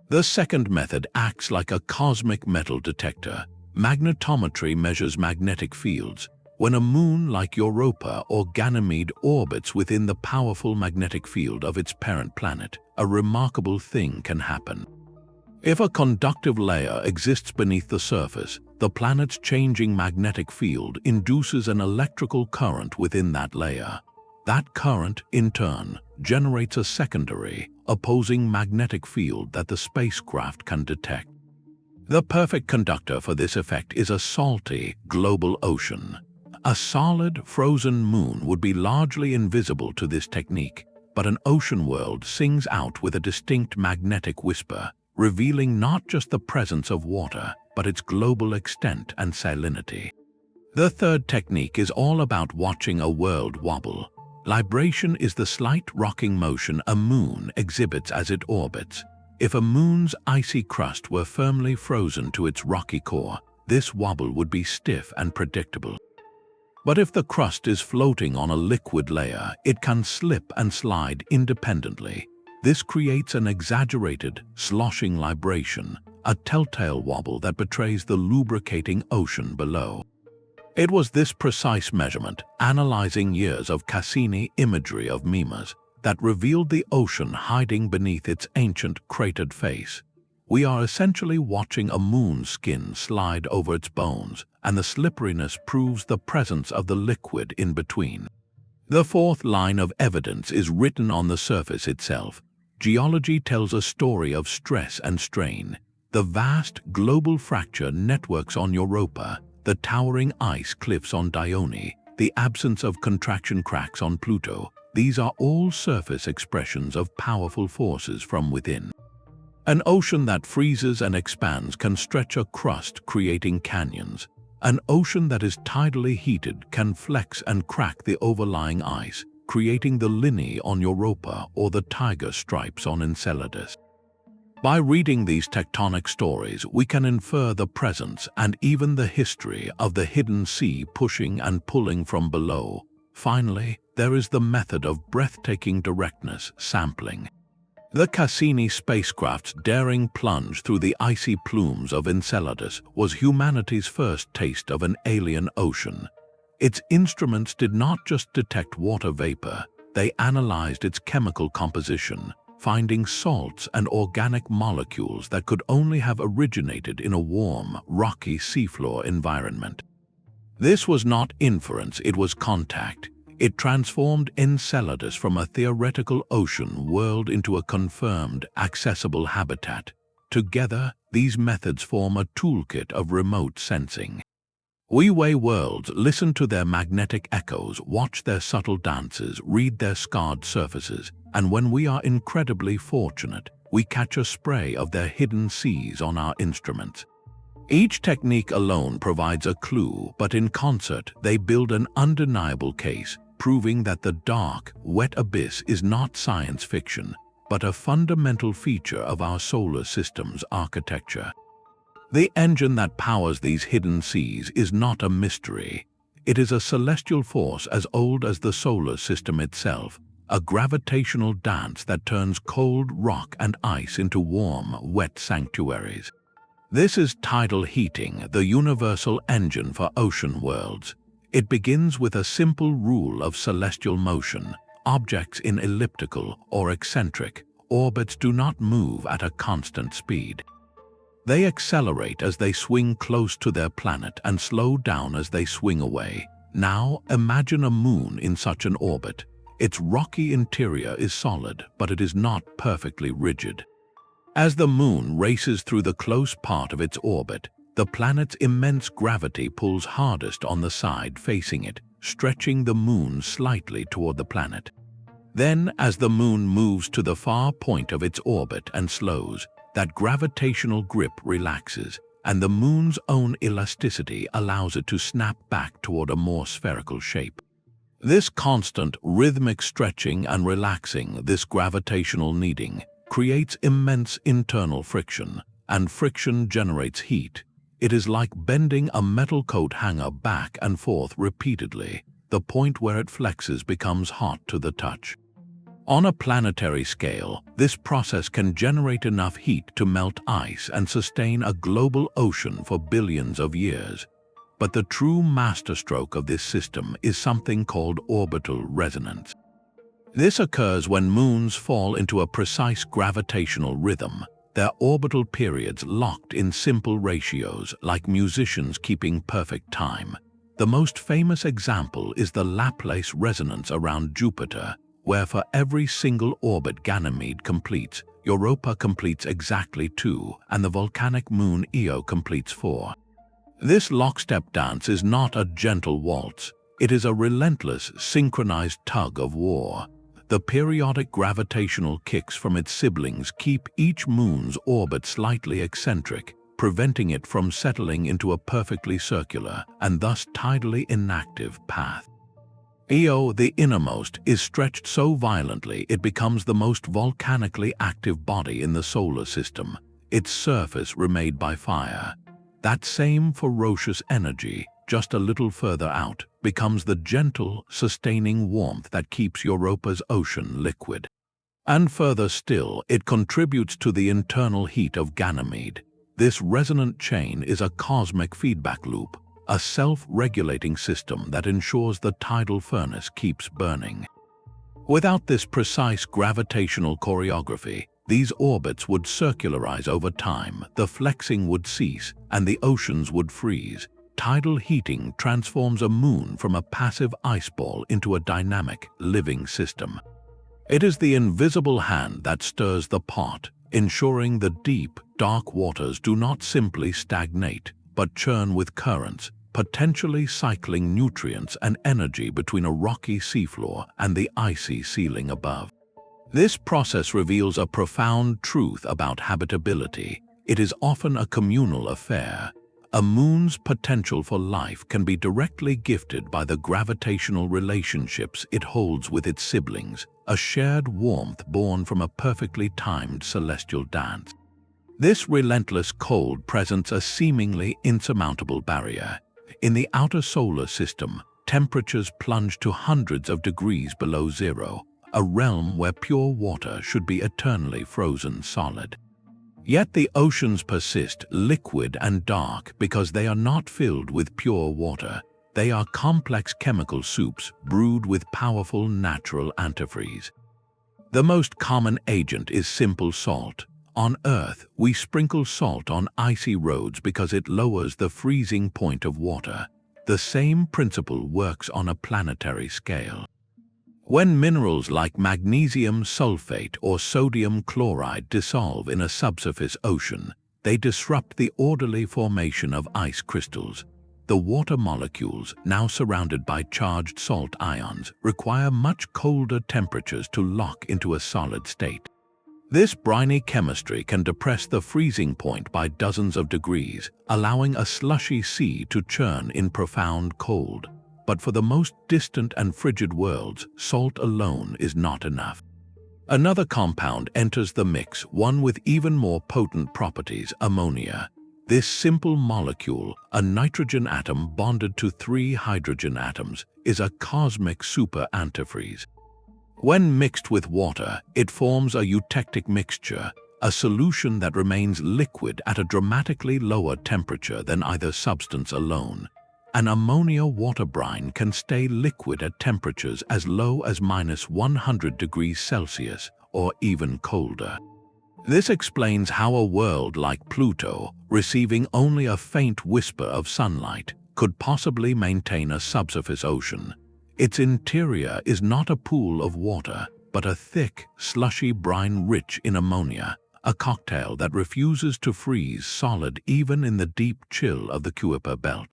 The second method acts like a cosmic metal detector. Magnetometry measures magnetic fields. When a moon like Europa or Ganymede orbits within the powerful magnetic field of its parent planet, a remarkable thing can happen. If a conductive layer exists beneath the surface, the planet's changing magnetic field induces an electrical current within that layer. That current, in turn, generates a secondary, opposing magnetic field that the spacecraft can detect. The perfect conductor for this effect is a salty, global ocean. A solid, frozen moon would be largely invisible to this technique, but an ocean world sings out with a distinct magnetic whisper, revealing not just the presence of water, but its global extent and salinity. The third technique is all about watching a world wobble. Libration is the slight rocking motion a moon exhibits as it orbits. If a moon's icy crust were firmly frozen to its rocky core, this wobble would be stiff and predictable. But if the crust is floating on a liquid layer, it can slip and slide independently. This creates an exaggerated, sloshing libration, a telltale wobble that betrays the lubricating ocean below. It was this precise measurement, analyzing years of Cassini imagery of Mimas, that revealed the ocean hiding beneath its ancient cratered face. We are essentially watching a moon's skin slide over its bones, and the slipperiness proves the presence of the liquid in between. The fourth line of evidence is written on the surface itself. Geology tells a story of stress and strain. The vast global fracture networks on Europa, the towering ice cliffs on Dione, the absence of contraction cracks on Pluto, these are all surface expressions of powerful forces from within. An ocean that freezes and expands can stretch a crust, creating canyons. An ocean that is tidally heated can flex and crack the overlying ice, creating the linea on Europa or the tiger stripes on Enceladus. By reading these tectonic stories, we can infer the presence and even the history of the hidden sea pushing and pulling from below. Finally, there is the method of breathtaking directness, sampling. The Cassini spacecraft's daring plunge through the icy plumes of Enceladus was humanity's first taste of an alien ocean. Its instruments did not just detect water vapor, they analyzed its chemical composition, finding salts and organic molecules that could only have originated in a warm, rocky seafloor environment. This was not inference, it was contact. It transformed Enceladus from a theoretical ocean world into a confirmed, accessible habitat. Together, these methods form a toolkit of remote sensing. We weigh worlds, listen to their magnetic echoes, watch their subtle dances, read their scarred surfaces, and when we are incredibly fortunate, we catch a spray of their hidden seas on our instruments. Each technique alone provides a clue, but in concert, they build an undeniable case, proving that the dark, wet abyss is not science fiction, but a fundamental feature of our solar system's architecture. The engine that powers these hidden seas is not a mystery. It is a celestial force as old as the solar system itself, a gravitational dance that turns cold rock and ice into warm, wet sanctuaries. This is tidal heating, the universal engine for ocean worlds. It begins with a simple rule of celestial motion. Objects in elliptical or eccentric orbits do not move at a constant speed. They accelerate as they swing close to their planet and slow down as they swing away. Now, imagine a moon in such an orbit. Its rocky interior is solid, but it is not perfectly rigid. As the moon races through the close part of its orbit, the planet's immense gravity pulls hardest on the side facing it, stretching the moon slightly toward the planet. Then, as the moon moves to the far point of its orbit and slows, that gravitational grip relaxes, and the moon's own elasticity allows it to snap back toward a more spherical shape. This constant, rhythmic stretching and relaxing, this gravitational kneading, creates immense internal friction, and friction generates heat. It is like bending a metal coat hanger back and forth repeatedly. The point where it flexes becomes hot to the touch. On a planetary scale, this process can generate enough heat to melt ice and sustain a global ocean for billions of years. But the true masterstroke of this system is something called orbital resonance. This occurs when moons fall into a precise gravitational rhythm, their orbital periods locked in simple ratios, like musicians keeping perfect time. The most famous example is the Laplace resonance around Jupiter, where for every single orbit Ganymede completes, Europa completes exactly 2, and the volcanic moon Io completes 4. This lockstep dance is not a gentle waltz, it is a relentless, synchronized tug of war. The periodic gravitational kicks from its siblings keep each moon's orbit slightly eccentric, preventing it from settling into a perfectly circular and thus tidally inactive path. Io, the innermost, is stretched so violently it becomes the most volcanically active body in the solar system, its surface remade by fire. That same ferocious energy, just a little further out, becomes the gentle, sustaining warmth that keeps Europa's ocean liquid. And further still, it contributes to the internal heat of Ganymede. This resonant chain is a cosmic feedback loop, a self-regulating system that ensures the tidal furnace keeps burning. Without this precise gravitational choreography, these orbits would circularize over time, the flexing would cease, and the oceans would freeze. Tidal heating transforms a moon from a passive ice ball into a dynamic, living system. It is the invisible hand that stirs the pot, ensuring the deep, dark waters do not simply stagnate, but churn with currents, potentially cycling nutrients and energy between a rocky seafloor and the icy ceiling above. This process reveals a profound truth about habitability. It is often a communal affair. A moon's potential for life can be directly gifted by the gravitational relationships it holds with its siblings, a shared warmth born from a perfectly timed celestial dance. This relentless cold presents a seemingly insurmountable barrier. In the outer solar system, temperatures plunge to hundreds of degrees below zero, a realm where pure water should be eternally frozen solid. Yet the oceans persist liquid and dark because they are not filled with pure water. They are complex chemical soups brewed with powerful natural antifreeze. The most common agent is simple salt. On Earth, we sprinkle salt on icy roads because it lowers the freezing point of water. The same principle works on a planetary scale. When minerals like magnesium sulfate or sodium chloride dissolve in a subsurface ocean, they disrupt the orderly formation of ice crystals. The water molecules, now surrounded by charged salt ions, require much colder temperatures to lock into a solid state. This briny chemistry can depress the freezing point by dozens of degrees, allowing a slushy sea to churn in profound cold. But for the most distant and frigid worlds, salt alone is not enough. Another compound enters the mix, one with even more potent properties: ammonia. This simple molecule, a nitrogen atom bonded to 3 hydrogen atoms, is a cosmic super-antifreeze. When mixed with water, it forms a eutectic mixture, a solution that remains liquid at a dramatically lower temperature than either substance alone. An ammonia water brine can stay liquid at temperatures as low as -100 degrees Celsius or even colder. This explains how a world like Pluto, receiving only a faint whisper of sunlight, could possibly maintain a subsurface ocean. Its interior is not a pool of water, but a thick, slushy brine rich in ammonia, a cocktail that refuses to freeze solid even in the deep chill of the Kuiper belt.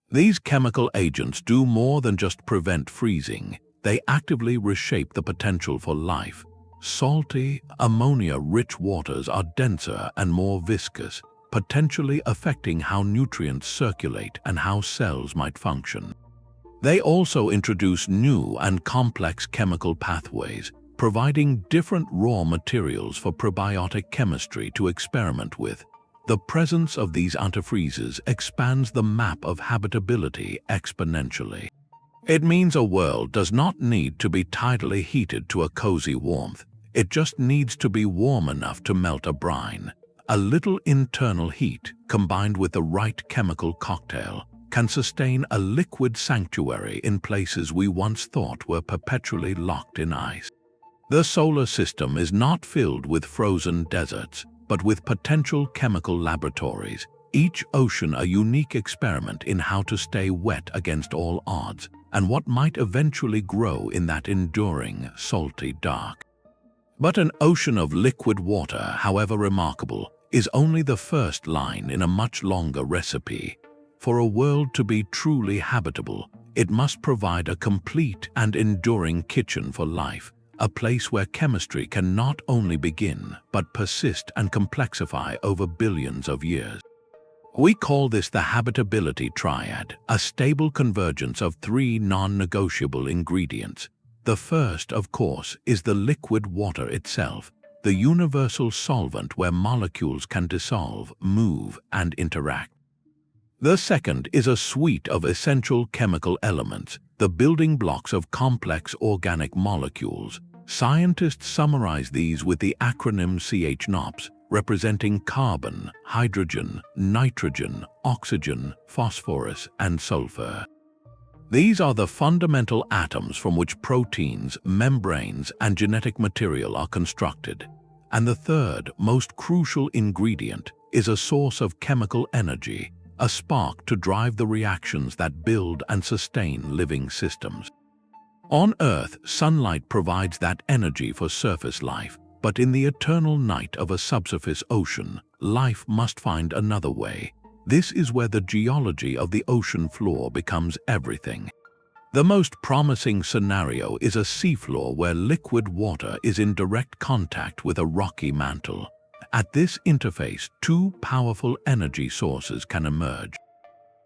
These chemical agents do more than just prevent freezing. They actively reshape the potential for life. Salty, ammonia-rich waters are denser and more viscous, potentially affecting how nutrients circulate and how cells might function. They also introduce new and complex chemical pathways, providing different raw materials for probiotic chemistry to experiment with. The presence of these antifreezes expands the map of habitability exponentially. It means a world does not need to be tidally heated to a cozy warmth. It just needs to be warm enough to melt a brine. A little internal heat, combined with the right chemical cocktail, can sustain a liquid sanctuary in places we once thought were perpetually locked in ice. The solar system is not filled with frozen deserts, but with potential chemical laboratories, each ocean a unique experiment in how to stay wet against all odds, and what might eventually grow in that enduring, salty dark. But an ocean of liquid water, however remarkable, is only the first line in a much longer recipe. For a world to be truly habitable, it must provide a complete and enduring kitchen for life, a place where chemistry can not only begin, but persist and complexify over billions of years. We call this the habitability triad, a stable convergence of 3 non-negotiable ingredients. The first, of course, is the liquid water itself, the universal solvent where molecules can dissolve, move, and interact. The second is a suite of essential chemical elements, the building blocks of complex organic molecules. Scientists summarize these with the acronym CHNOPS, representing carbon, hydrogen, nitrogen, oxygen, phosphorus, and sulfur. These are the fundamental atoms from which proteins, membranes, and genetic material are constructed. And the third, most crucial ingredient is a source of chemical energy, a spark to drive the reactions that build and sustain living systems. On Earth, sunlight provides that energy for surface life, but in the eternal night of a subsurface ocean, life must find another way. This is where the geology of the ocean floor becomes everything. The most promising scenario is a seafloor where liquid water is in direct contact with a rocky mantle. At this interface, two powerful energy sources can emerge.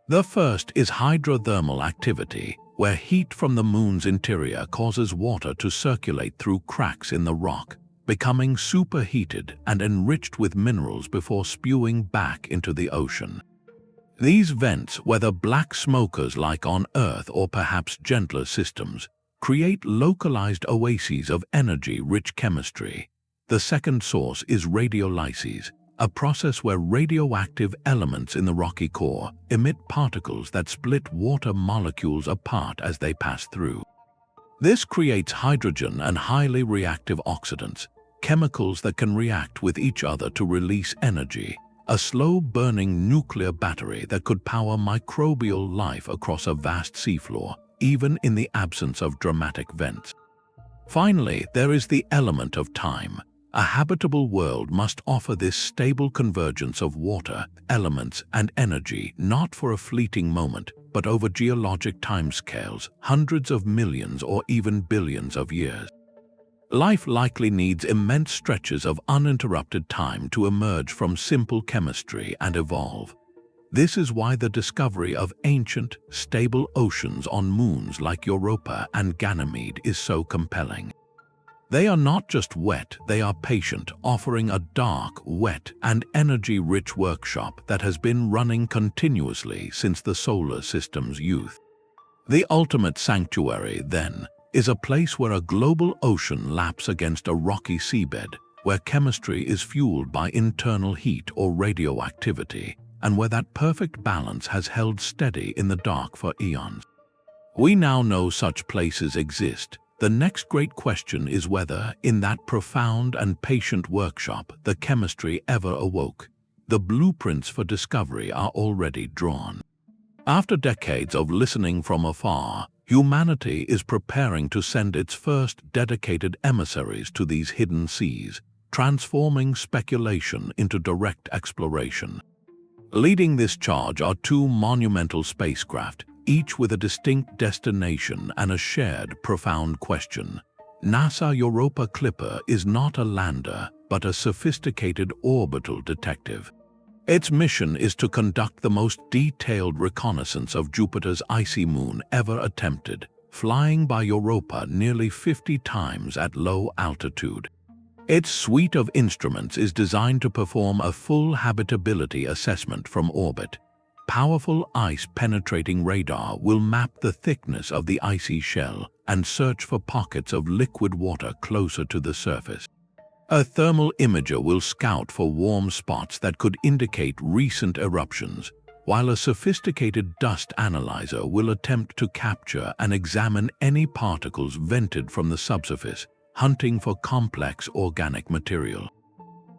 The first is hydrothermal activity, where heat from the moon's interior causes water to circulate through cracks in the rock, becoming superheated and enriched with minerals before spewing back into the ocean. These vents, whether black smokers like on Earth or perhaps gentler systems, create localized oases of energy-rich chemistry. The second source is radiolysis, a process where radioactive elements in the rocky core emit particles that split water molecules apart as they pass through. This creates hydrogen and highly reactive oxidants, chemicals that can react with each other to release energy, a slow-burning nuclear battery that could power microbial life across a vast seafloor, even in the absence of dramatic vents. Finally, there is the element of time. A habitable world must offer this stable convergence of water, elements, and energy not for a fleeting moment, but over geologic timescales, hundreds of millions or even billions of years. Life likely needs immense stretches of uninterrupted time to emerge from simple chemistry and evolve. This is why the discovery of ancient, stable oceans on moons like Europa and Ganymede is so compelling. They are not just wet, they are patient, offering a dark, wet, and energy-rich workshop that has been running continuously since the solar system's youth. The ultimate sanctuary, then, is a place where a global ocean laps against a rocky seabed, where chemistry is fueled by internal heat or radioactivity, and where that perfect balance has held steady in the dark for eons. We now know such places exist. The next great question is whether, in that profound and patient workshop, the chemistry ever awoke. The blueprints for discovery are already drawn. After decades of listening from afar, humanity is preparing to send its first dedicated emissaries to these hidden seas, transforming speculation into direct exploration. Leading this charge are two monumental spacecraft, each with a distinct destination and a shared, profound question. NASA Europa Clipper is not a lander, but a sophisticated orbital detective. Its mission is to conduct the most detailed reconnaissance of Jupiter's icy moon ever attempted, flying by Europa nearly 50 times at low altitude. Its suite of instruments is designed to perform a full habitability assessment from orbit. Powerful ice-penetrating radar will map the thickness of the icy shell and search for pockets of liquid water closer to the surface. A thermal imager will scout for warm spots that could indicate recent eruptions, while a sophisticated dust analyzer will attempt to capture and examine any particles vented from the subsurface, hunting for complex organic material.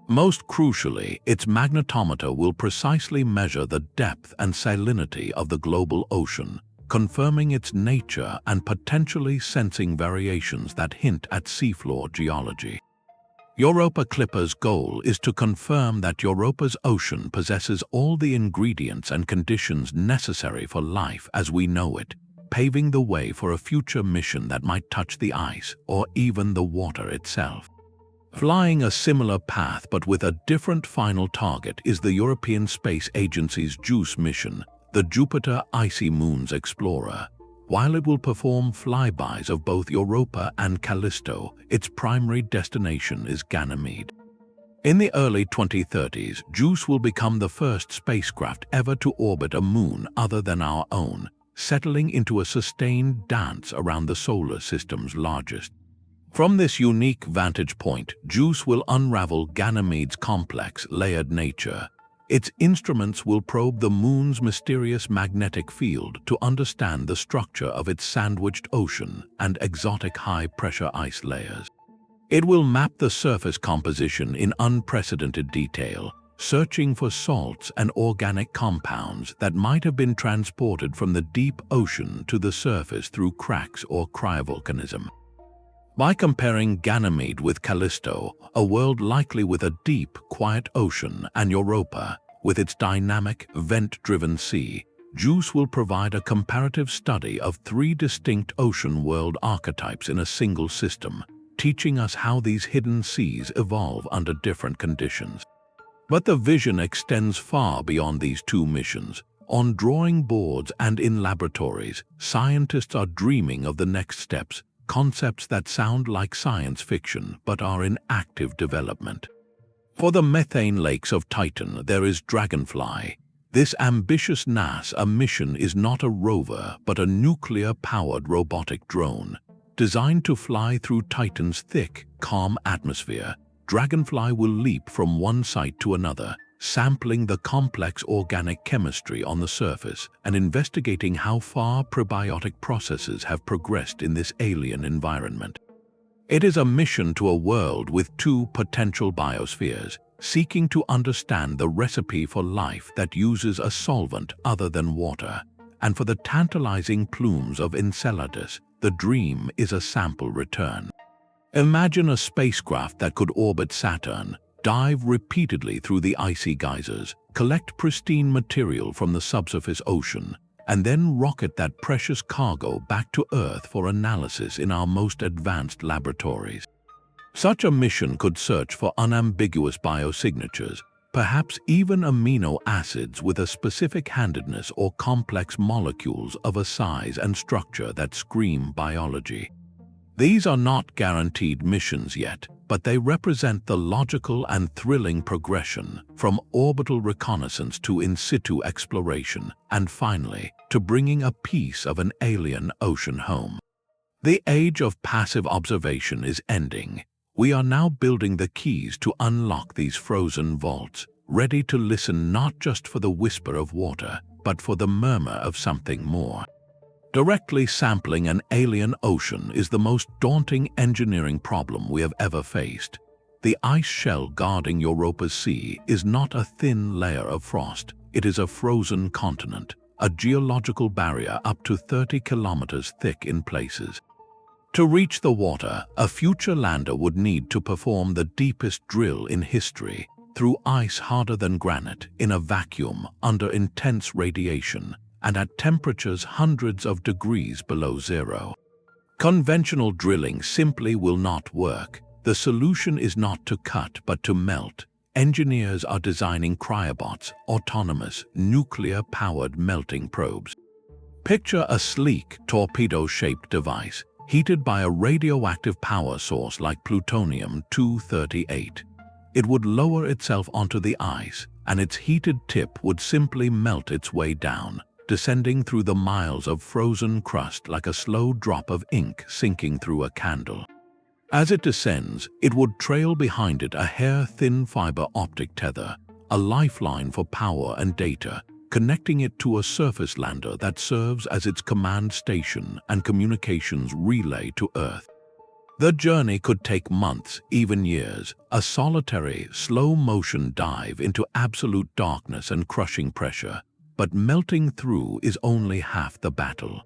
Most crucially, its magnetometer will precisely measure the depth and salinity of the global ocean, confirming its nature and potentially sensing variations that hint at seafloor geology. Europa Clipper's goal is to confirm that Europa's ocean possesses all the ingredients and conditions necessary for life as we know it, paving the way for a future mission that might touch the ice or even the water itself. Flying a similar path but with a different final target is the European Space Agency's JUICE mission, the Jupiter Icy Moons Explorer. While it will perform flybys of both Europa and Callisto, its primary destination is Ganymede. In the early 2030s, JUICE will become the first spacecraft ever to orbit a moon other than our own, settling into a sustained dance around the solar system's largest. From this unique vantage point, JUICE will unravel Ganymede's complex, layered nature. Its instruments will probe the moon's mysterious magnetic field to understand the structure of its sandwiched ocean and exotic high-pressure ice layers. It will map the surface composition in unprecedented detail, searching for salts and organic compounds that might have been transported from the deep ocean to the surface through cracks or cryovolcanism. By comparing Ganymede with Callisto, a world likely with a deep, quiet ocean, and Europa, with its dynamic, vent-driven sea, JUICE will provide a comparative study of three distinct ocean-world archetypes in a single system, teaching us how these hidden seas evolve under different conditions. But the vision extends far beyond these two missions. On drawing boards and in laboratories, scientists are dreaming of the next steps, concepts that sound like science fiction but are in active development. For the methane lakes of Titan, there is Dragonfly. This ambitious NASA mission is not a rover but a nuclear-powered robotic drone. Designed to fly through Titan's thick, calm atmosphere, Dragonfly will leap from one site to another, sampling the complex organic chemistry on the surface and investigating how far prebiotic processes have progressed in this alien environment. It is a mission to a world with two potential biospheres, seeking to understand the recipe for life that uses a solvent other than water. And for the tantalizing plumes of Enceladus, the dream is a sample return. Imagine a spacecraft that could orbit Saturn, dive repeatedly through the icy geysers, collect pristine material from the subsurface ocean, and then rocket that precious cargo back to Earth for analysis in our most advanced laboratories. Such a mission could search for unambiguous biosignatures, perhaps even amino acids with a specific handedness or complex molecules of a size and structure that scream biology. These are not guaranteed missions yet, but they represent the logical and thrilling progression from orbital reconnaissance to in situ exploration, and finally, to bringing a piece of an alien ocean home. The age of passive observation is ending. We are now building the keys to unlock these frozen vaults, ready to listen not just for the whisper of water, but for the murmur of something more. Directly sampling an alien ocean is the most daunting engineering problem we have ever faced. The ice shell guarding Europa's sea is not a thin layer of frost. It is a frozen continent, a geological barrier up to 30 kilometers thick in places. To reach the water, a future lander would need to perform the deepest drill in history, through ice harder than granite, in a vacuum, under intense radiation, and at temperatures hundreds of degrees below zero. Conventional drilling simply will not work. The solution is not to cut but to melt. Engineers are designing cryobots, autonomous, nuclear-powered melting probes. Picture a sleek, torpedo-shaped device, heated by a radioactive power source like plutonium-238. It would lower itself onto the ice, and its heated tip would simply melt its way down, descending through the miles of frozen crust like a slow drop of ink sinking through a candle. As it descends, it would trail behind it a hair-thin fiber optic tether, a lifeline for power and data, connecting it to a surface lander that serves as its command station and communications relay to Earth. The journey could take months, even years, a solitary, slow-motion dive into absolute darkness and crushing pressure. But melting through is only half the battle.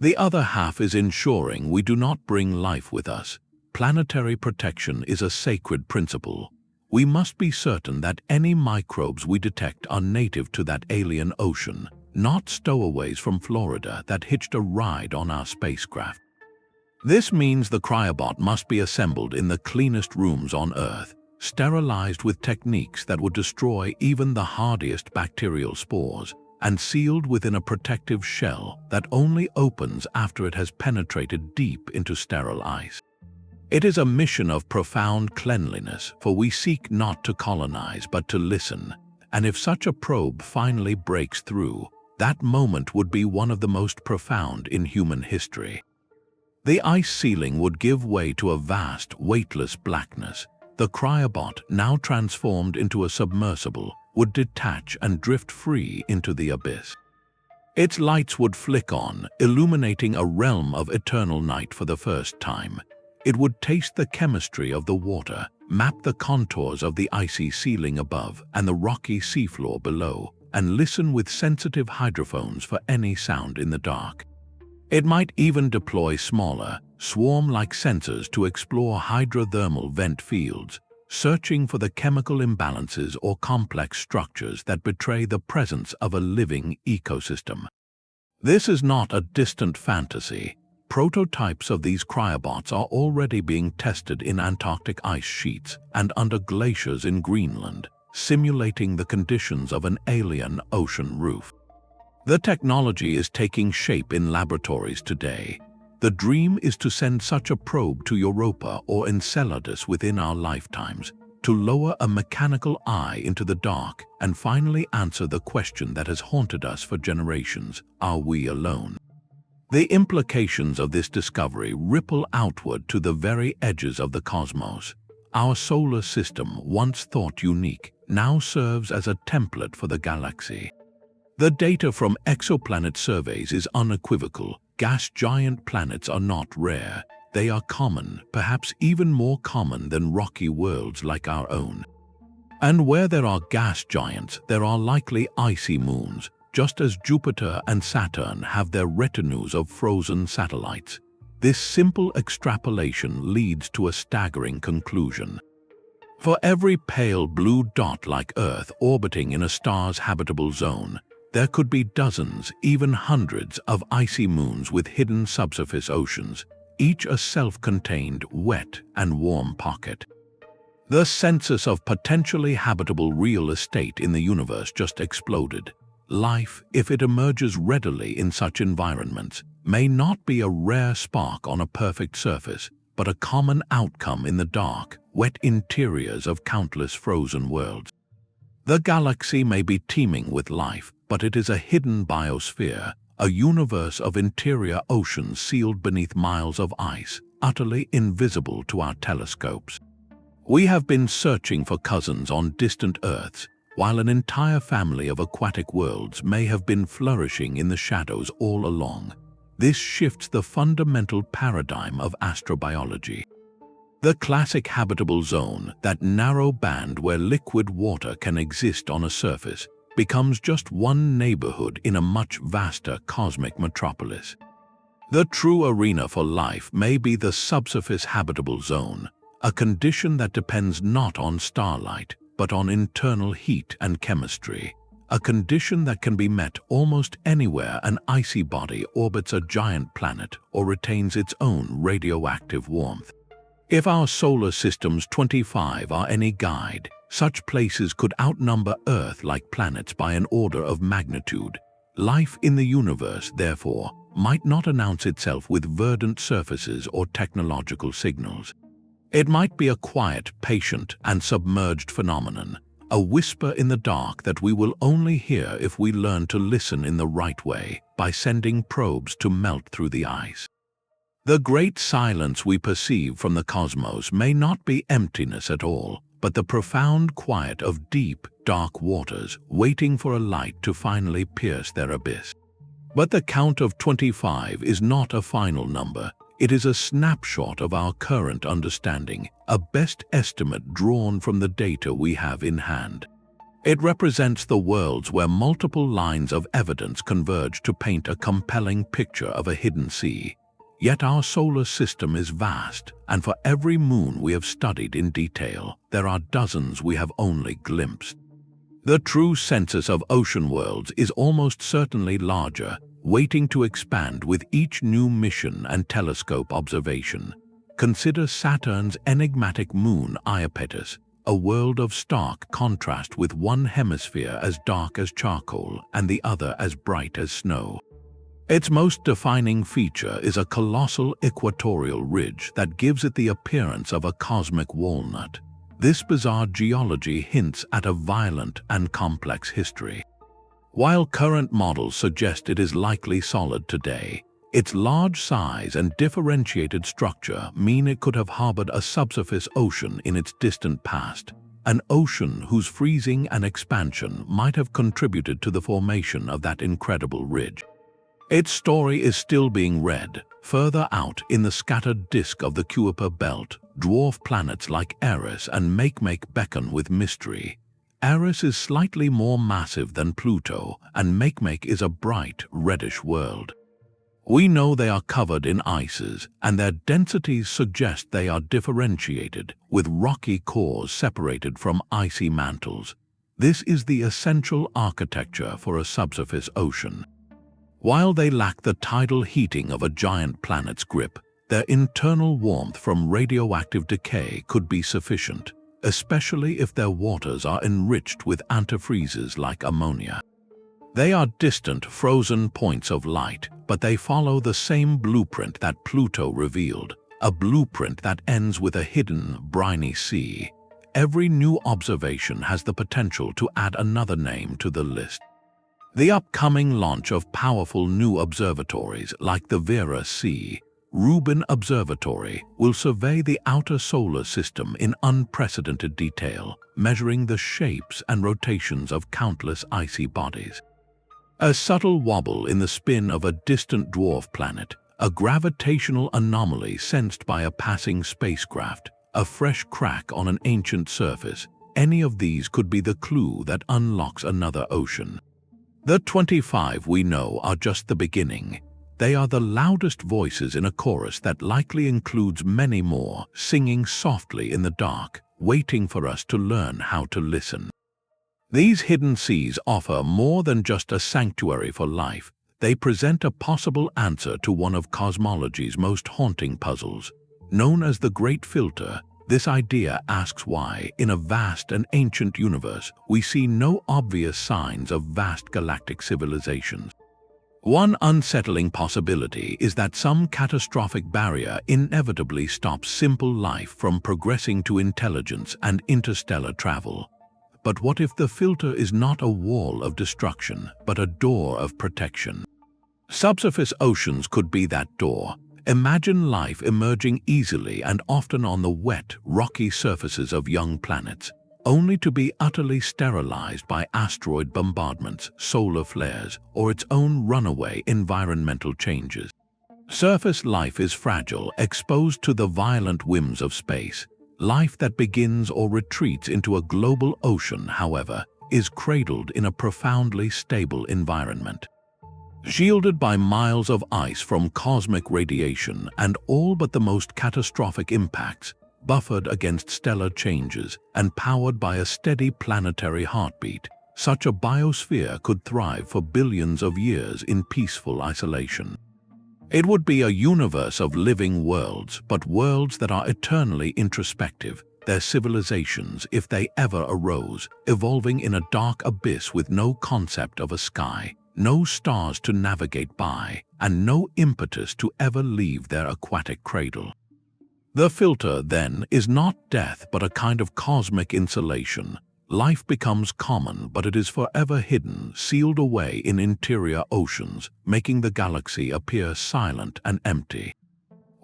The other half is ensuring we do not bring life with us. Planetary protection is a sacred principle. We must be certain that any microbes we detect are native to that alien ocean, not stowaways from Florida that hitched a ride on our spacecraft. This means the cryobot must be assembled in the cleanest rooms on Earth, sterilized with techniques that would destroy even the hardiest bacterial spores, and sealed within a protective shell that only opens after it has penetrated deep into sterile ice. It is a mission of profound cleanliness, for we seek not to colonize but to listen, and if such a probe finally breaks through, that moment would be one of the most profound in human history. The ice ceiling would give way to a vast, weightless blackness. The cryobot, now transformed into a submersible, would detach and drift free into the abyss. Its lights would flick on, illuminating a realm of eternal night for the first time. It would taste the chemistry of the water, map the contours of the icy ceiling above and the rocky seafloor below, and listen with sensitive hydrophones for any sound in the dark. It might even deploy smaller, swarm-like sensors to explore hydrothermal vent fields, searching for the chemical imbalances or complex structures that betray the presence of a living ecosystem. This is not a distant fantasy. Prototypes of these cryobots are already being tested in Antarctic ice sheets and under glaciers in Greenland, simulating the conditions of an alien ocean roof. The technology is taking shape in laboratories today. The dream is to send such a probe to Europa or Enceladus within our lifetimes, to lower a mechanical eye into the dark and finally answer the question that has haunted us for generations: are we alone? The implications of this discovery ripple outward to the very edges of the cosmos. Our solar system, once thought unique, now serves as a template for the galaxy. The data from exoplanet surveys is unequivocal. Gas giant planets are not rare. They are common, perhaps even more common than rocky worlds like our own. And where there are gas giants, there are likely icy moons, just as Jupiter and Saturn have their retinues of frozen satellites. This simple extrapolation leads to a staggering conclusion. For every pale blue dot like Earth orbiting in a star's habitable zone, there could be dozens, even hundreds, of icy moons with hidden subsurface oceans, each a self-contained, wet and warm pocket. The census of potentially habitable real estate in the universe just exploded. Life, if it emerges readily in such environments, may not be a rare spark on a perfect surface, but a common outcome in the dark, wet interiors of countless frozen worlds. The galaxy may be teeming with life, but it is a hidden biosphere, a universe of interior oceans sealed beneath miles of ice, utterly invisible to our telescopes. We have been searching for cousins on distant Earths, while an entire family of aquatic worlds may have been flourishing in the shadows all along. This shifts the fundamental paradigm of astrobiology. The classic habitable zone, that narrow band where liquid water can exist on a surface, becomes just one neighborhood in a much vaster cosmic metropolis. The true arena for life may be the subsurface habitable zone, a condition that depends not on starlight, but on internal heat and chemistry, a condition that can be met almost anywhere an icy body orbits a giant planet or retains its own radioactive warmth. If our solar system's 25 are any guide, such places could outnumber Earth-like planets by an order of magnitude. Life in the universe, therefore, might not announce itself with verdant surfaces or technological signals. It might be a quiet, patient, and submerged phenomenon, a whisper in the dark that we will only hear if we learn to listen in the right way, by sending probes to melt through the ice. The great silence we perceive from the cosmos may not be emptiness at all, but the profound quiet of deep, dark waters waiting for a light to finally pierce their abyss. But the count of 25 is not a final number. It is a snapshot of our current understanding, a best estimate drawn from the data we have in hand. It represents the worlds where multiple lines of evidence converge to paint a compelling picture of a hidden sea. Yet our solar system is vast, and for every moon we have studied in detail, there are dozens we have only glimpsed. The true census of ocean worlds is almost certainly larger, waiting to expand with each new mission and telescope observation. Consider Saturn's enigmatic moon Iapetus, a world of stark contrast with one hemisphere as dark as charcoal and the other as bright as snow. Its most defining feature is a colossal equatorial ridge that gives it the appearance of a cosmic walnut. This bizarre geology hints at a violent and complex history. While current models suggest it is likely solid today, its large size and differentiated structure mean it could have harbored a subsurface ocean in its distant past, an ocean whose freezing and expansion might have contributed to the formation of that incredible ridge. Its story is still being read, Further out in the scattered disk of the Kuiper belt, dwarf planets like Eris and Makemake beckon with mystery. Eris is slightly more massive than Pluto, and Makemake is a bright, reddish world. We know they are covered in ices, and their densities suggest they are differentiated, with rocky cores separated from icy mantles. This is the essential architecture for a subsurface ocean. While they lack the tidal heating of a giant planet's grip, their internal warmth from radioactive decay could be sufficient, especially if their waters are enriched with antifreezes like ammonia. They are distant, frozen points of light, but they follow the same blueprint that Pluto revealed, a blueprint that ends with a hidden, briny sea. Every new observation has the potential to add another name to the list. The upcoming launch of powerful new observatories like the Vera C. Rubin Observatory will survey the outer solar system in unprecedented detail, measuring the shapes and rotations of countless icy bodies. A subtle wobble in the spin of a distant dwarf planet, a gravitational anomaly sensed by a passing spacecraft, a fresh crack on an ancient surface, any of these could be the clue that unlocks another ocean. The 25 we know are just the beginning. They are the loudest voices in a chorus that likely includes many more, singing softly in the dark, waiting for us to learn how to listen. These hidden seas offer more than just a sanctuary for life. They present a possible answer to one of cosmology's most haunting puzzles. Known as the Great Filter, this idea asks why, in a vast and ancient universe, we see no obvious signs of vast galactic civilizations. One unsettling possibility is that some catastrophic barrier inevitably stops simple life from progressing to intelligence and interstellar travel. But what if the filter is not a wall of destruction, but a door of protection? Subsurface oceans could be that door. Imagine life emerging easily and often on the wet, rocky surfaces of young planets, only to be utterly sterilized by asteroid bombardments, solar flares, or its own runaway environmental changes. Surface life is fragile, exposed to the violent whims of space. Life that begins or retreats into a global ocean, however, is cradled in a profoundly stable environment. Shielded by miles of ice from cosmic radiation and all but the most catastrophic impacts, buffered against stellar changes, and powered by a steady planetary heartbeat, such a biosphere could thrive for billions of years in peaceful isolation. It would be a universe of living worlds, but worlds that are eternally introspective, their civilizations, if they ever arose, evolving in a dark abyss with no concept of a sky, no stars to navigate by, and no impetus to ever leave their aquatic cradle. The filter, then, is not death but a kind of cosmic insulation. Life becomes common, but it is forever hidden, sealed away in interior oceans, making the galaxy appear silent and empty.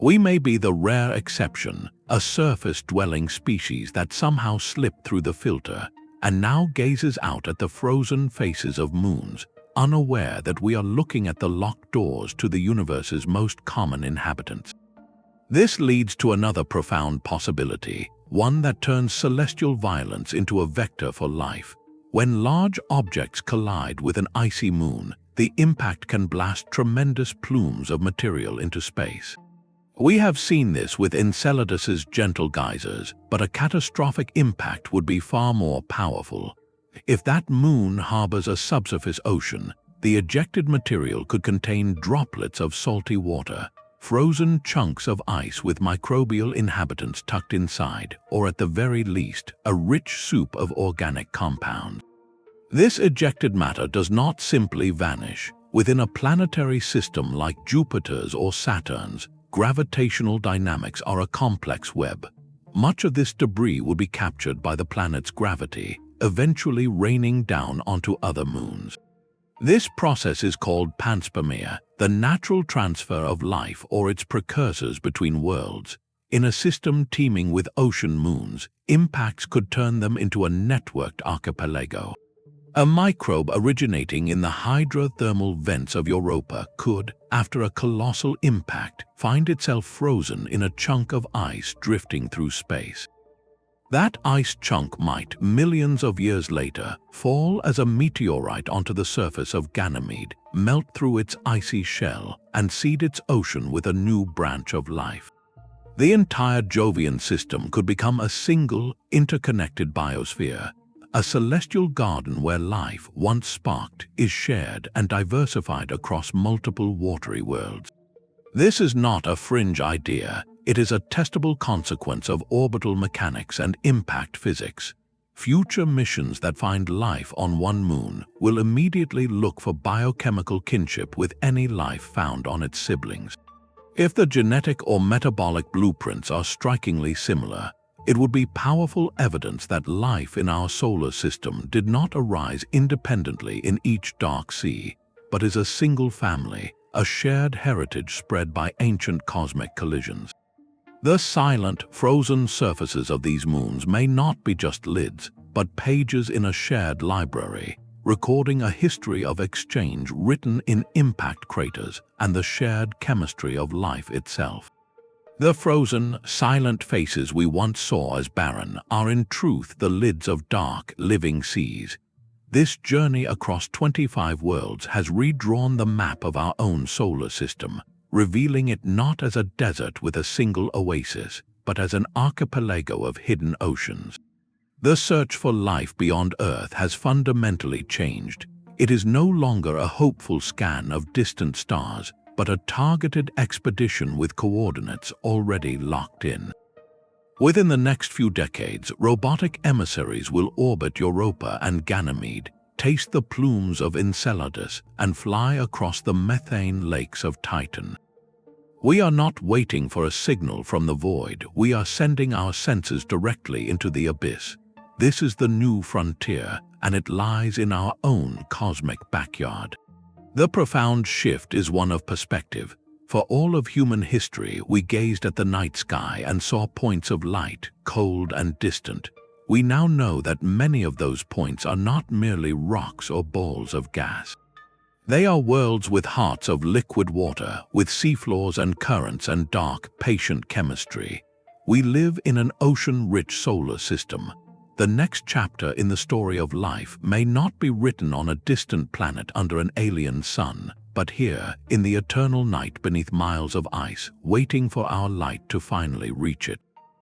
We may be the rare exception, a surface-dwelling species that somehow slipped through the filter and now gazes out at the frozen faces of moons, unaware that we are looking at the locked doors to the universe's most common inhabitants. This leads to another profound possibility, one that turns celestial violence into a vector for life. When large objects collide with an icy moon, the impact can blast tremendous plumes of material into space. We have seen this with Enceladus's gentle geysers, but a catastrophic impact would be far more powerful. If that moon harbors a subsurface ocean, the ejected material could contain droplets of salty water, frozen chunks of ice with microbial inhabitants tucked inside, or at the very least, a rich soup of organic compounds. This ejected matter does not simply vanish. Within a planetary system like Jupiter's or Saturn's, gravitational dynamics are a complex web. Much of this debris will be captured by the planet's gravity, eventually raining down onto other moons. This process is called panspermia, the natural transfer of life or its precursors between worlds. In a system teeming with ocean moons, impacts could turn them into a networked archipelago. A microbe originating in the hydrothermal vents of Europa could, after a colossal impact, find itself frozen in a chunk of ice drifting through space. That ice chunk might, millions of years later, fall as a meteorite onto the surface of Ganymede, melt through its icy shell, and seed its ocean with a new branch of life. The entire Jovian system could become a single, interconnected biosphere, a celestial garden where life, once sparked, is shared and diversified across multiple watery worlds. This is not a fringe idea. It is a testable consequence of orbital mechanics and impact physics. Future missions that find life on one moon will immediately look for biochemical kinship with any life found on its siblings. If the genetic or metabolic blueprints are strikingly similar, it would be powerful evidence that life in our solar system did not arise independently in each dark sea, but is a single family, a shared heritage spread by ancient cosmic collisions. The silent, frozen surfaces of these moons may not be just lids, but pages in a shared library, recording a history of exchange written in impact craters and the shared chemistry of life itself. The frozen, silent faces we once saw as barren are in truth the lids of dark, living seas. This journey across 25 worlds has redrawn the map of our own solar system, revealing it not as a desert with a single oasis, but as an archipelago of hidden oceans. The search for life beyond Earth has fundamentally changed. It is no longer a hopeful scan of distant stars, but a targeted expedition with coordinates already locked in. Within the next few decades, robotic emissaries will orbit Europa and Ganymede, taste the plumes of Enceladus, and fly across the methane lakes of Triton. We are not waiting for a signal from the void, we are sending our sensors directly into the abyss. This is the new frontier, and it lies in our own cosmic backyard. The profound shift is one of perspective. For all of human history, we gazed at the night sky and saw points of light, cold and distant. We now know that many of those points are not merely rocks or balls of gas. They are worlds with hearts of liquid water, with seafloors and currents and dark, patient chemistry. We live in an ocean-rich solar system. The next chapter in the story of life may not be written on a distant planet under an alien sun, but here, in the eternal night beneath miles of ice, waiting for our light to finally reach it.